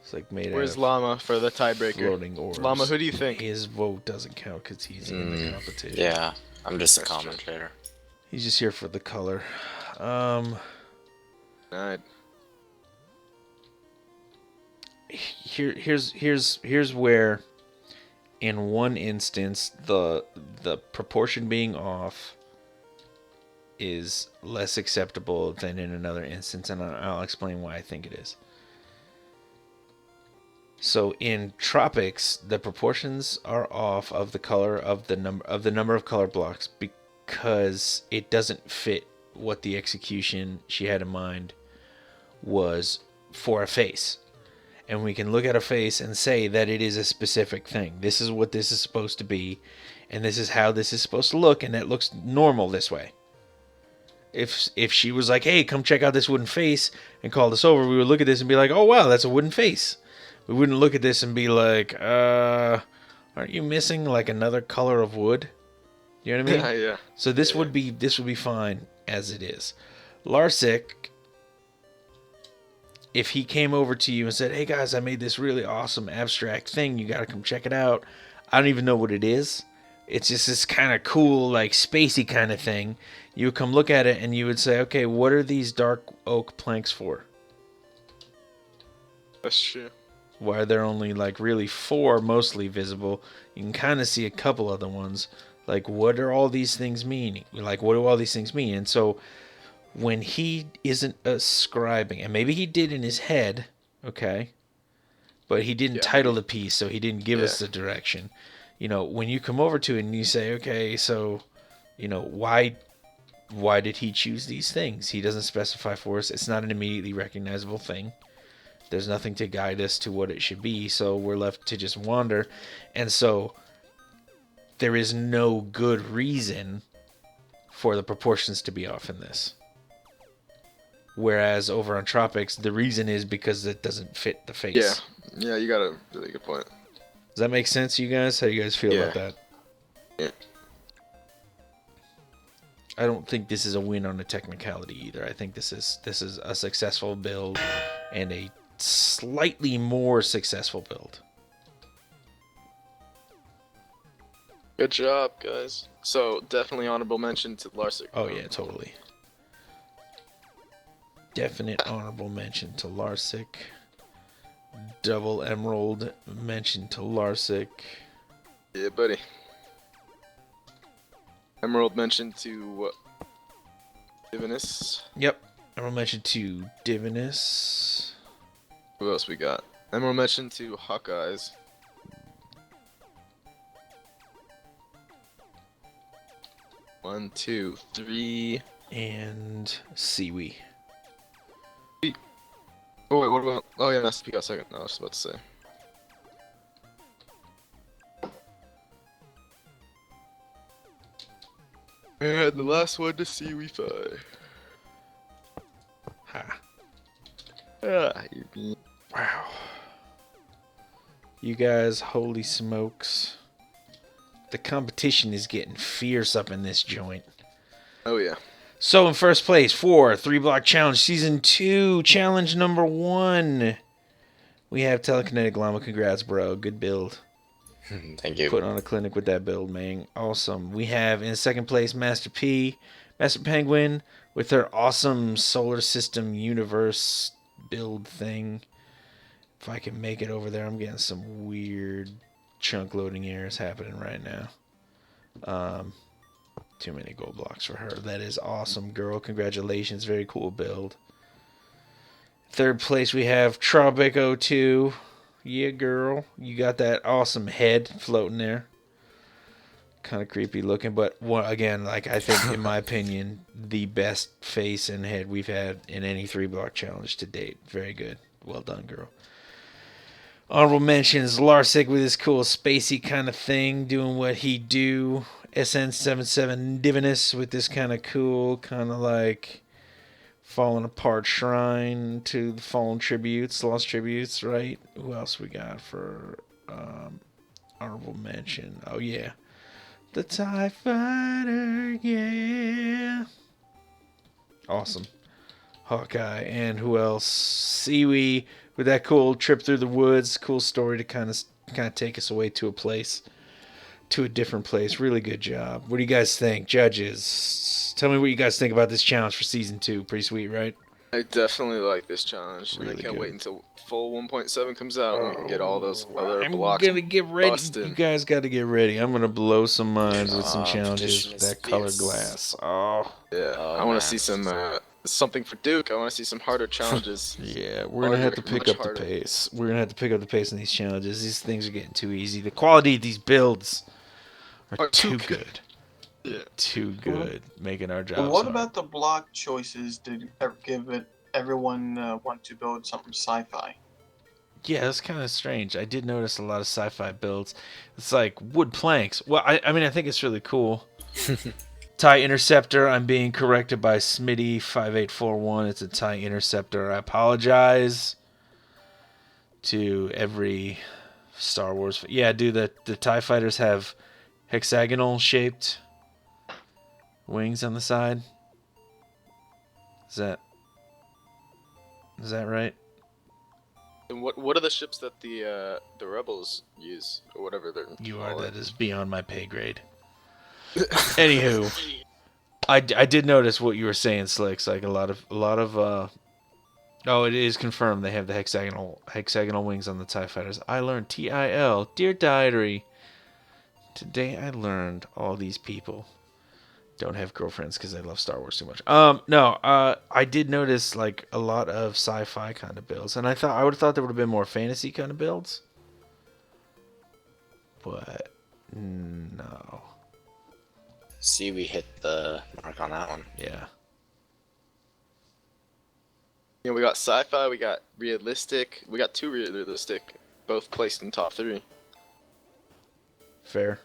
It's like made Where's out of Llama for the tiebreaker? floating orbs. Llama, who do you think? His vote doesn't count because he's in the competition. Yeah, I'm just a That's true. commentator. He's just here for the color. Alright. Here's where, in one instance, the proportion being off is less acceptable than in another instance, and I'll explain why I think it is. So in Tropics, the proportions are off of the color of the number of color blocks because it doesn't fit what the execution she had in mind was for a face. And we can look at a face and say that it is a specific thing. This is what this is supposed to be, and this is how this is supposed to look, and it looks normal this way. If she was like, hey, come check out this wooden face, and called us over, we would look at this and be like, oh wow, that's a wooden face. We wouldn't look at this and be like, aren't you missing like another color of wood? You know what I mean? Yeah. So this Yeah. would be fine as it is. Larsic, if he came over to you and said, hey guys, I made this really awesome abstract thing, you gotta come check it out. I don't even know what it is. It's just this kind of cool, like spacey kind of thing. You would come look at it and you would say, okay, what are these dark oak planks for? That's true. Why are there only like really 4 mostly visible? You can kind of see a couple other ones. Like, what are all these things mean? Like, what do all these things mean? And so when he isn't ascribing, and maybe he did in his head, okay, but he didn't title the piece, so he didn't give us the direction. When you come over to it and you say, okay, so, why did he choose these things? He doesn't specify for us. It's not an immediately recognizable thing. There's nothing to guide us to what it should be, so we're left to just wander. And so there is no good reason for the proportions to be off in this. Whereas over on Tropics, the reason is because it doesn't fit the face. Yeah, you got a really good point. Does that make sense, you guys? How do you guys feel about that? Yeah. I don't think this is a win on a technicality either. I think this is a successful build and a slightly more successful build. Good job, guys. So, definitely honorable mention to Larsic. Oh yeah, totally. Definite honorable mention to Larsic. Double emerald mention to Larsic. Yeah, buddy. Emerald mention to Divinus. Yep. Emerald mention to Divinus. Who else we got? Emerald mention to Hawkeyes. One, two, three. And Siwi. Oh wait, what about? Oh yeah, that's got second. I was about to say. And the last one to Siwi 5. Ha. Ah, you're being... Wow. You guys, holy smokes. The competition is getting fierce up in this joint. Oh yeah. So in first place for 3-Block Challenge Season 2, Challenge number 1, we have Telekinetic Llama. Congrats, bro. Good build. Thank you. Putting on a clinic with that build, man. Awesome. We have in second place Master Penguin, with her awesome solar system universe build thing. If I can make it over there, I'm getting some weird chunk loading errors happening right now. Too many gold blocks for her. That is awesome, girl. Congratulations. Very cool build. Third place, we have Tropico 2. Yeah, girl. You got that awesome head floating there. Kind of creepy looking, but again, like I think, in my opinion, the best face and head we've had in any 3-Block challenge to date. Very good. Well done, girl. Honorable mentions, Larsic with his cool spacey kind of thing, doing what he do. SN77 Divinus with this kind of cool, kind of like falling apart shrine to the fallen tributes, lost tributes, right? Who else we got for honorable mention? Oh, yeah. The TIE Fighter, yeah. Awesome. Hawkeye, and who else? Siwi with that cool trip through the woods. Cool story to kind of take us away to a different place. Really good job. What do you guys think, judges? Tell me what you guys think about this challenge for season 2. Pretty sweet, right? I definitely like this challenge, Really and I can't good. wait until full 1.7 comes out and we can get all those other I'm blocks gonna get ready. busting. You guys got to get ready. I'm gonna blow some minds with some challenges. Competition is That color fierce. glass. Oh, Yeah, Oh, I want to man. see some something for Duke. I want to see some harder challenges. yeah. We're gonna have to Harder, pick much up harder. the pace. We're gonna have to pick up the pace in these challenges. These things are getting too easy. The quality of these builds are too good. Yeah. Too good. Making our jobs Well, what hard. about the block choices? Did everyone want to build something sci-fi? Yeah, that's kind of strange. I did notice a lot of sci-fi builds. It's like wood planks. Well, I mean, I think it's really cool. TIE Interceptor. I'm being corrected by Smitty5841. It's a TIE Interceptor. I apologize to every Star Wars. Yeah, dude, the TIE Fighters have hexagonal shaped wings on the side. Is that right? And what are the ships that the rebels use or whatever they're You are. called? That is beyond my pay grade. Anywho, I did notice what you were saying, Slicks. Like a lot of oh, it is confirmed they have the hexagonal wings on the TIE Fighters. I learned TIL, dear diary. Today I learned all these people don't have girlfriends because they love Star Wars too much. I did notice like a lot of sci-fi kind of builds, and I would have thought there would have been more fantasy kind of builds, but no. See, we hit the mark on that one. Yeah. You know, we got sci-fi, we got realistic, we got two realistic, both placed in top 3. Fair.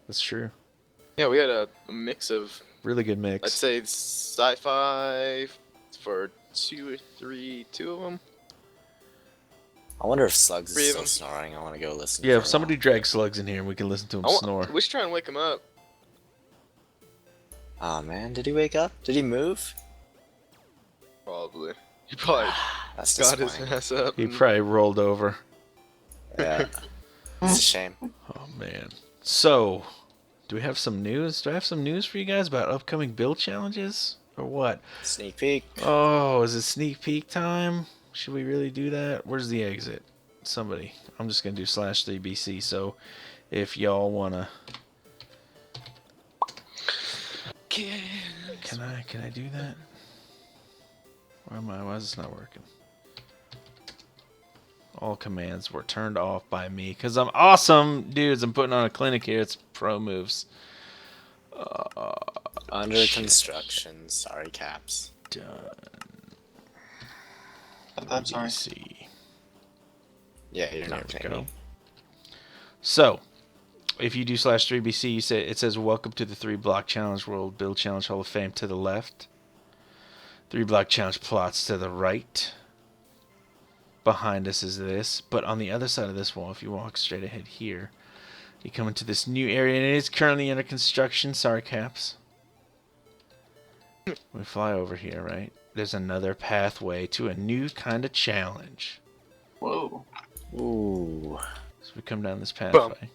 That's true. Yeah, we had a mix of, Really good I'd mix. say sci-fi for 2 or 3, 2 of them. I wonder if Slugs Three is of still them. snoring. I want to go listen. Yeah, for if a somebody while. drags Slugs in here and we can listen to him snore. We should try and wake him up. Oh man, did he wake up? Did he move? Probably. He probably That's got his disappointing. ass up. He and- probably rolled over. Yeah, it's a shame. Oh man. So, do we have some news? Do I have some news for you guys about upcoming build challenges or what? Sneak peek. Oh, is it sneak peek time? Should we really do that? Where's the exit? Somebody. I'm just gonna do /3BC. So, if y'all wanna, can I do that? Why am I? Why is this not working? All commands were turned off by me because I'm awesome, dudes. I'm putting on a clinic here. It's pro moves. Under Shit. construction. Sorry, Caps. Done. I'm sorry. DC. Yeah, you're There not we paying go. me. So, if you do /3BC, you say it says "Welcome to the 3-Block Challenge World Build Challenge Hall of Fame" to the left. 3-Block Challenge plots to the right. Behind us is this, but on the other side of this wall, if you walk straight ahead here, you come into this new area, and it is currently under construction. Sorry, Caps. We fly over here, right? There's another pathway to a new kind of challenge. Whoa. Ooh. So we come down this pathway.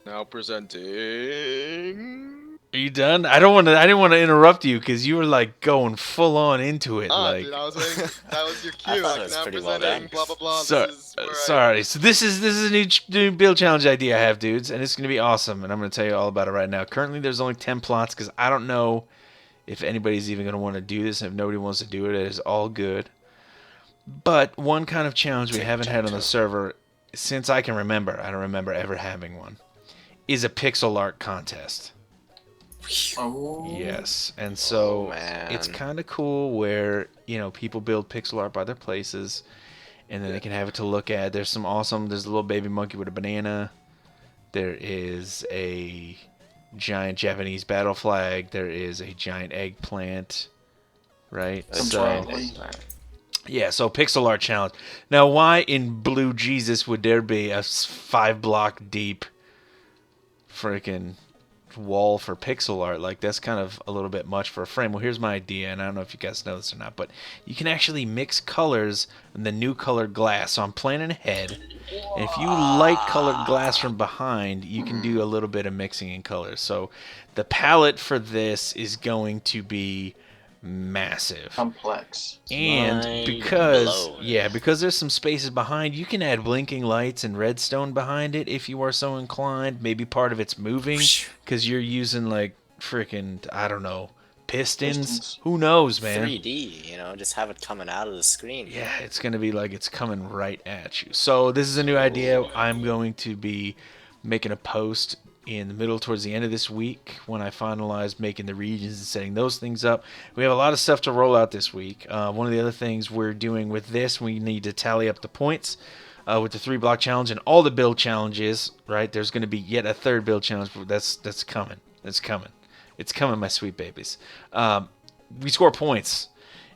Now presenting. Are you done? I didn't want to interrupt you because you were like going full on into it. Dude, I was waiting. That was your I cue. thought Like, it was now pretty well presenting. done. Blah blah blah. So, This is where sorry. So this is a new build challenge idea I have, dudes, and it's gonna be awesome. And I'm gonna tell you all about it right now. Currently, there's only 10 plots because I don't know if anybody's even gonna want to do this. And if nobody wants to do it, it is all good. But one kind of challenge we haven't had on the server since I can remember, I don't remember ever having one, is a pixel art contest. Oh. Yes, and so man. it's kind of cool where people build pixel art by their places, and then they can have it to look at. There's a little baby monkey with a banana. There is a giant Japanese battle flag. There is a giant eggplant, right? That's So right. yeah, so pixel art challenge. Now, why in blue Jesus would there be a 5-block deep freaking wall for pixel art? Like, that's kind of a little bit much for a frame. Well, here's my idea, and I don't know if you guys know this or not, but you can actually mix colors in the new colored glass. So I'm planning ahead, and if you light colored glass from behind, you can do a little bit of mixing in colors. So the palette for this is going to be massive. Complex. And Mind because blown. because there's some spaces behind, you can add blinking lights and redstone behind it if you are so inclined. Maybe part of it's moving because you're using like freaking, I don't know, pistons. Who knows, man? 3D, just have it coming out of the screen. Yeah, it's gonna be like it's coming right at you. So this is a new idea. I'm going to be making a post in the middle towards the end of this week when I finalize making the regions and setting those things up. We have a lot of stuff to roll out this week. One of the other things we're doing with this, we need to tally up the points with the 3-block challenge and all the build challenges, right? There's going to be yet a third build challenge, but that's coming. It's coming. It's coming, my sweet babies. We score points,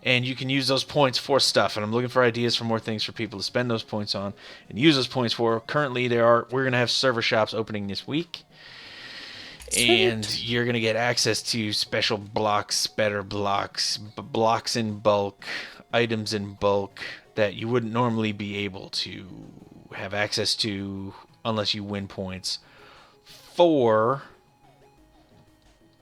and you can use those points for stuff. And I'm looking for ideas for more things for people to spend those points on and use those points for. Currently, we're going to have server shops opening this week. And you're going to get access to special blocks, better blocks, blocks in bulk, items in bulk that you wouldn't normally be able to have access to unless you win points for,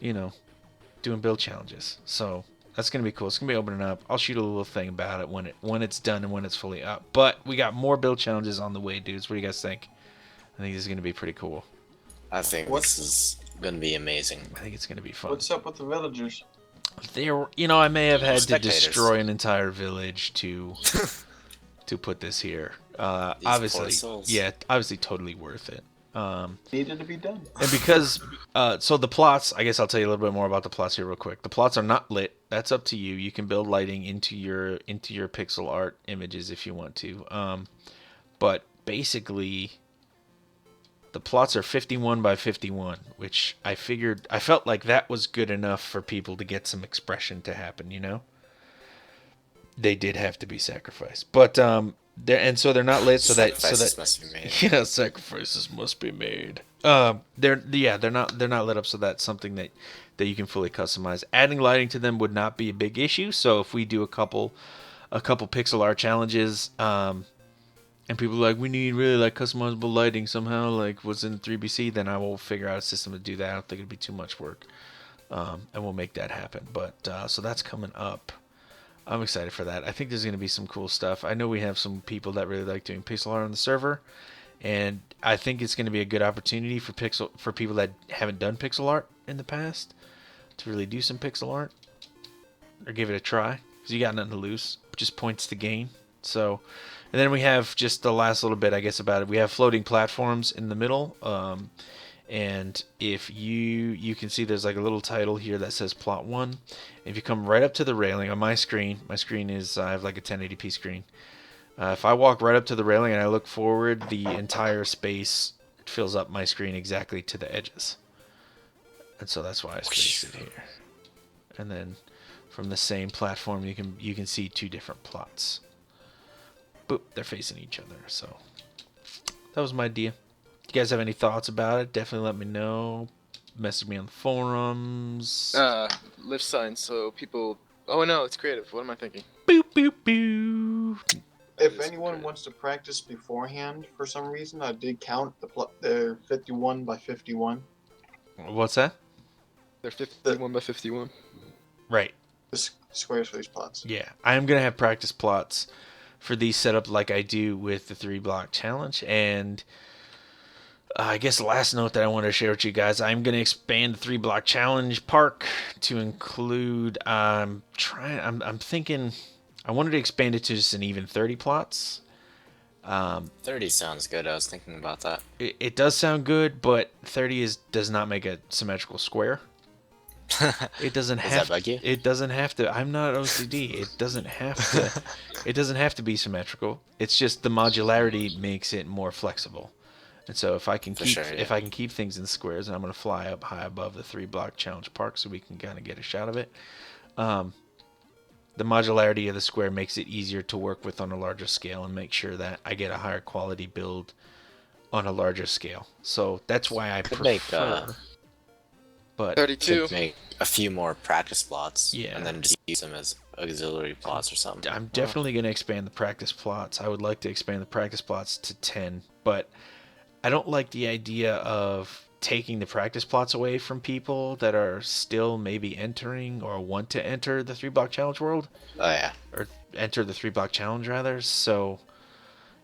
doing build challenges. So that's going to be cool. It's going to be opening up. I'll shoot a little thing about it when it's done and when it's fully up. But we got more build challenges on the way, dudes. What do you guys think? I think this is going to be pretty cool. I think this is gonna be amazing. I think it's going to be fun. What's up with the villagers? I may have had to Spectators. destroy an entire village to put this here. Obviously, porcels. yeah, obviously, totally worth it. Needed to be done. And because, so the plots, I guess I'll tell you a little bit more about the plots here real quick. The plots are not lit. That's up to you. You can build lighting into your pixel art images if you want to. But basically, the plots are 51 by 51, which I felt like that was good enough for people to get some expression to happen, They did have to be sacrificed. But they're not lit so that Sacrifices must be made. yeah, sacrifices must be made. They're not lit up so that's something that you can fully customize. Adding lighting to them would not be a big issue. So if we do a couple pixel art challenges, and people are like, we need really like customizable lighting somehow, like what's in 3BC, then I will figure out a system to do that. I don't think it'd be too much work. and we'll make that happen. But so that's coming up. I'm excited for that. I think there's going to be some cool stuff. I know we have some people that really like doing pixel art on the server, and I think it's going to be a good opportunity for people that haven't done pixel art in the past to really do some pixel art or give it a try, because you got nothing to lose, just points to gain. So, and then we have just the last little bit, I guess, about it. We have floating platforms in the middle, and if you can see there's like a little title here that says plot 1. If you come right up to the railing on my screen is I have like a 1080p screen. If I walk right up to the railing and I look forward, the entire space fills up my screen exactly to the edges. And so that's why I spaced it here. And then from the same platform, you can see 2 different plots. Boop, they're facing each other. So that was my idea. If you guys have any thoughts about it, definitely let me know. Message me on the forums. Lift signs so people. Oh no, it's creative. What am I thinking? Boop, boop, boop. If anyone wants to practice beforehand for some reason, I did count the 51 by 51. What's that? They're 51 by 51. Right. The squares for these plots. Yeah, I am going to have practice plots for these set up like I do with the 3-block challenge. And I guess the last note that I wanted to share with you guys, I'm going to expand the 3-block challenge park to include, I'm thinking, I wanted to expand it to just an even 30 plots. 30 sounds good. I was thinking about that. It does sound good, but 30 does not make a symmetrical square. It doesn't have. Does that bug you? It doesn't have to. I'm not OCD. It doesn't have to. It doesn't have to be symmetrical. It's just the modularity makes it more flexible. And so if I can if I can keep things in squares, and I'm going to fly up high above the 3-block challenge park so we can kind of get a shot of it. The modularity of the square makes it easier to work with on a larger scale and make sure that I get a higher quality build on a larger scale. So that's why I prefer. But 32. Could make a few more practice plots, yeah, and then just use them as auxiliary plots or something. I'm definitely going to expand the practice plots. I would like to expand the practice plots to 10, but I don't like the idea of taking the practice plots away from people that are still maybe entering or want to enter the 3-block challenge world. Oh yeah. Or enter the 3-block challenge rather. So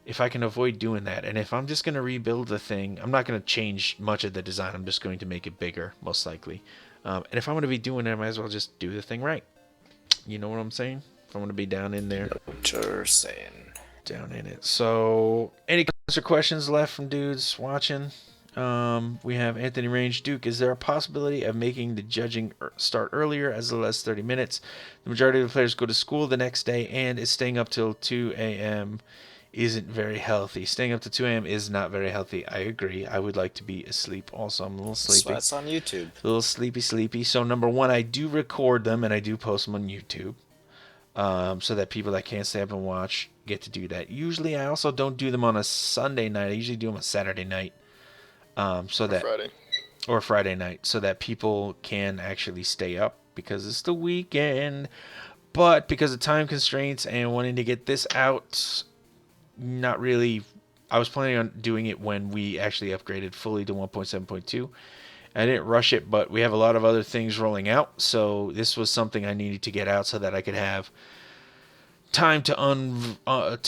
if I can avoid doing that, and if I'm just going to rebuild the thing, I'm not going to change much of the design. I'm just going to make it bigger, most likely. And if I'm going to be doing it, I might as well just do the thing right. You know what I'm saying? If I'm going to be down in there. What you're saying. Down in it. So, any comments or questions left from dudes watching? We have Anthony Range Duke. Is there a possibility of making the judging start earlier, as little as 30 minutes? The majority of the players go to school the next day, and is staying up till 2 a.m. isn't very healthy. Staying up to 2 a.m. is not very healthy. I agree. I would like to be asleep also. I'm a little sleepy. Sweats on YouTube. A little sleepy. So number one, I do record them and I do post them on YouTube. So that people that can't stay up and watch get to do that. Usually I also don't do them on a Sunday night. I usually do them on Saturday night. Or Friday night. So that people can actually stay up because it's the weekend. But because of time constraints and wanting to get this out, not really. I was planning on doing it when we actually upgraded fully to 1.7.2. I didn't rush it, but we have a lot of other things rolling out, so this was something I needed to get out so that I could have time to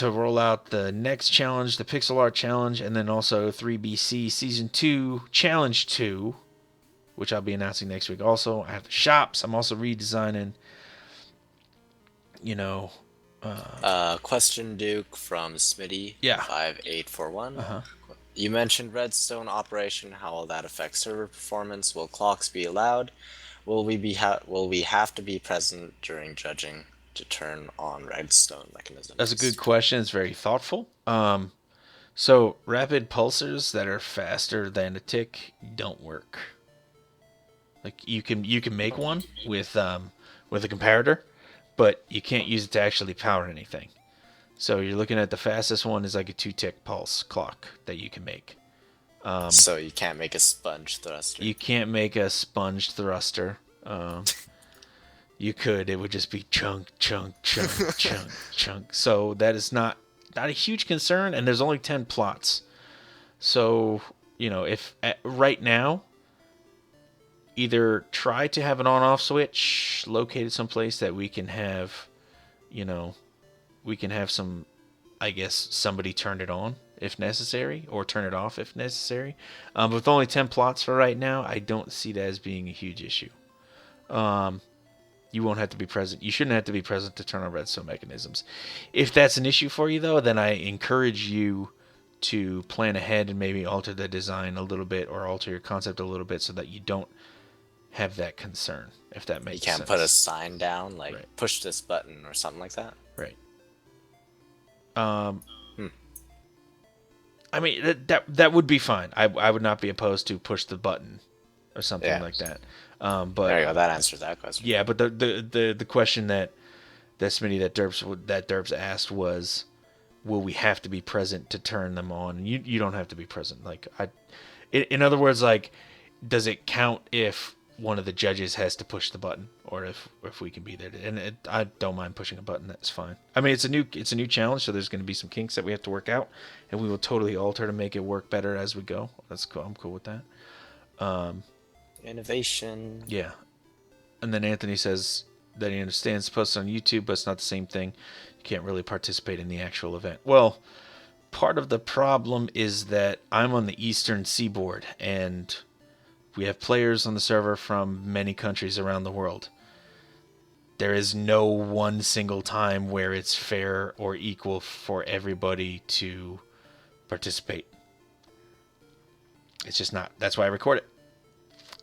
roll out the next challenge, the pixel art challenge, and then also 3BC Season 2 Challenge 2, which I'll be announcing next week. Also, I have the shops. I'm also redesigning, Question, Duke, from Smitty. Yeah. 5841. Uh-huh. You mentioned redstone operation. How will that affect server performance? Will clocks be allowed? Will we have to be present during judging to turn on redstone mechanisms? That's a good question. It's very thoughtful. So rapid pulsers that are faster than a tick don't work. Like you can make one with a comparator, but you can't use it to actually power anything. So you're looking at the fastest one is like a 2-tick pulse clock that you can make. So you can't make a sponge thruster. You can't make a sponge thruster. You could. It would just be chunk, chunk, chunk, chunk, chunk. So that is not a huge concern, and there's only 10 plots. So, if right now, either try to have an on-off switch located someplace that we can have, we can have some, I guess, somebody turn it on if necessary, or turn it off if necessary. With only 10 plots for right now, I don't see that as being a huge issue. You won't have to be present. You shouldn't have to be present to turn on redstone mechanisms. If that's an issue for you, though, then I encourage you to plan ahead and maybe alter the design a little bit, or alter your concept a little bit, so that you don't have that concern, if that makes You can't sense. put a sign down like Right. push this button or something like that. Right. I mean, that would be fine. I would not be opposed to push the button or something like that. But There you go. That answers that question. yeah, but the question that Smitty that Derps asked was, will we have to be present to turn them on? You don't have to be present. Like in other words, like, does it count if one of the judges has to push the button, or if we can be there? And I don't mind pushing a button. That's fine. I mean, it's a new challenge, so there's going to be some kinks that we have to work out, and we will totally alter to make it work better as we go. That's cool. I'm cool with that. Innovation. Yeah. And then Anthony says that he understands posts on YouTube, but it's not the same thing. You can't really participate in the actual event. Well, part of the problem is that I'm on the eastern seaboard, and we have players on the server from many countries around the world. There is no one single time where it's fair or equal for everybody to participate. It's just not. That's why I record it.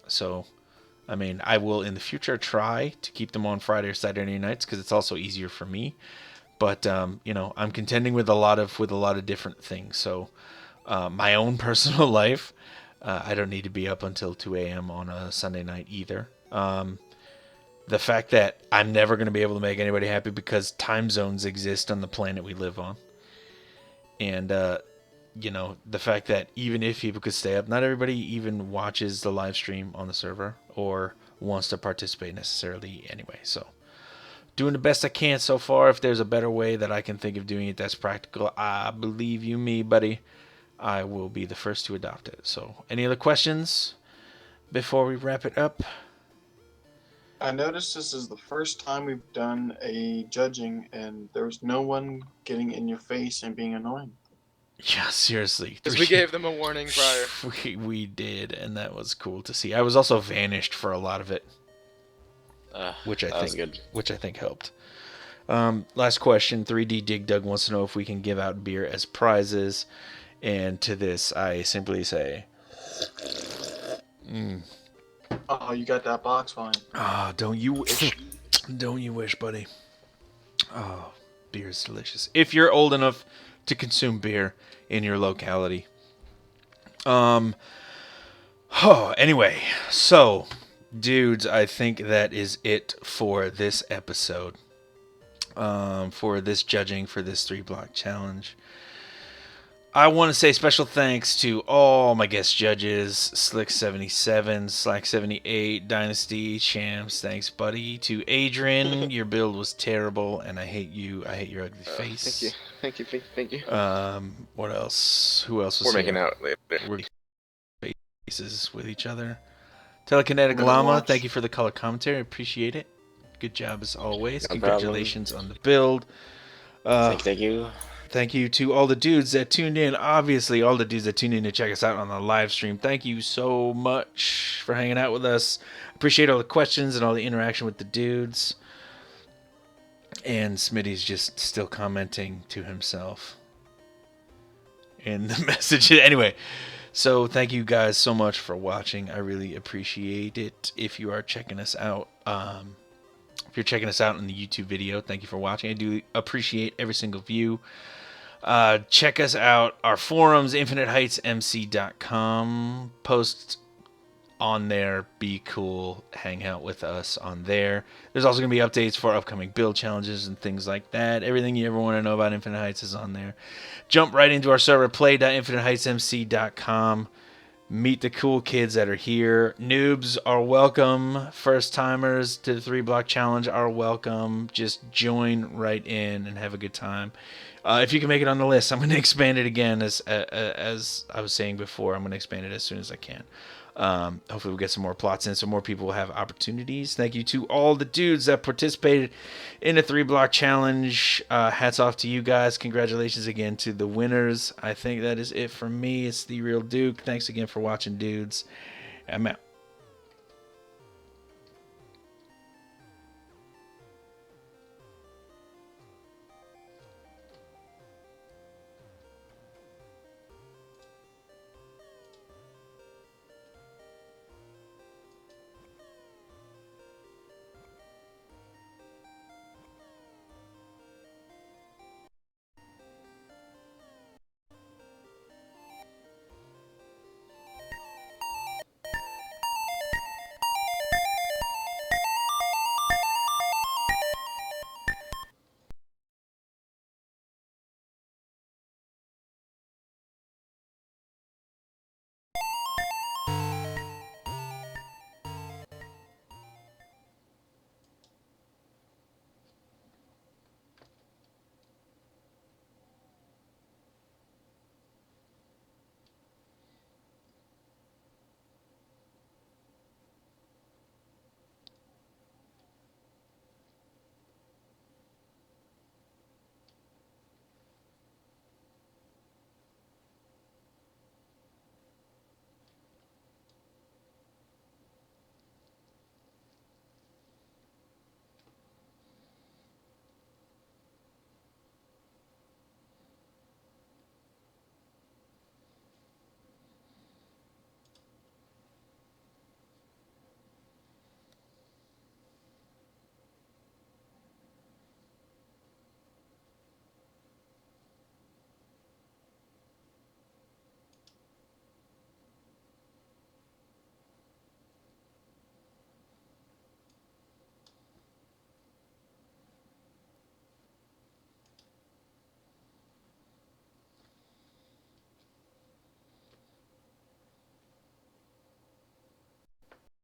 So, I mean, I will in the future try to keep them on Friday or Saturday nights, because it's also easier for me. But I'm contending with a lot of different things. So, my own personal life, I don't need to be up until 2 a.m. on a Sunday night either. The fact that I'm never going to be able to make anybody happy, because time zones exist on the planet we live on. And, the fact that even if people could stay up, not everybody even watches the live stream on the server or wants to participate necessarily anyway. So, doing the best I can so far. If there's a better way that I can think of doing it that's practical, I believe you me, buddy, I will be the first to adopt it. So, any other questions before we wrap it up? I noticed this is the first time we've done a judging, and there was no one getting in your face and being annoying. Yeah, seriously. Because we gave them a warning prior. We did, and that was cool to see. I was also vanished for a lot of it, which I think helped. Last question. 3D Dig Dug wants to know if we can give out beer as prizes, and to this I simply say, Oh, you got that box wine. ah, don't you wish? Don't you wish, buddy? Oh, beer is delicious. If you're old enough to consume beer in your locality. Anyway, so, dudes, I think that is it for this episode. For this judging, for this 3-block challenge. I want to say special thanks to all my guest judges: Slick77, Slack78, Dynasty, Shams, thanks buddy. To Adrian, your build was terrible, and I hate you. I hate your ugly face. Thank you. What else? Who else was We're here? making out later. We're faces with each other. Telekinetic Really Llama, watch. thank you for the color commentary. Appreciate it. Good job as always. No Congratulations on the build. Thank you. Thank you to all the dudes that tuned in. Obviously, all the dudes that tuned in to check us out on the live stream. Thank you so much for hanging out with us. Appreciate all the questions and all the interaction with the dudes. And Smitty's just still commenting to himself in the message. Anyway, so thank you guys so much for watching. I really appreciate it. If you are checking us out, if you're checking us out in the YouTube video, thank you for watching. I do appreciate every single view. Check us out, our forums, InfiniteHeightsMC.com. Post on there, be cool, hang out with us on there. There's also going to be updates for upcoming build challenges and things like that. Everything you ever want to know about Infinite Heights is on there. Jump right into our server, play.infiniteheightsmc.com. Meet the cool kids that are here. Noobs are welcome. First timers to the 3-block challenge are welcome. Just join right in and have a good time. If you can make it on the list, I'm going to expand it again. As I was saying before, I'm going to expand it as soon as I can. Hopefully we'll get some more plots in so more people will have opportunities. Thank you to all the dudes that participated in the 3-block challenge. Hats off to you guys. Congratulations again to the winners. I think that is it for me. It's TheeRealDuke. Thanks again for watching, dudes. I'm out.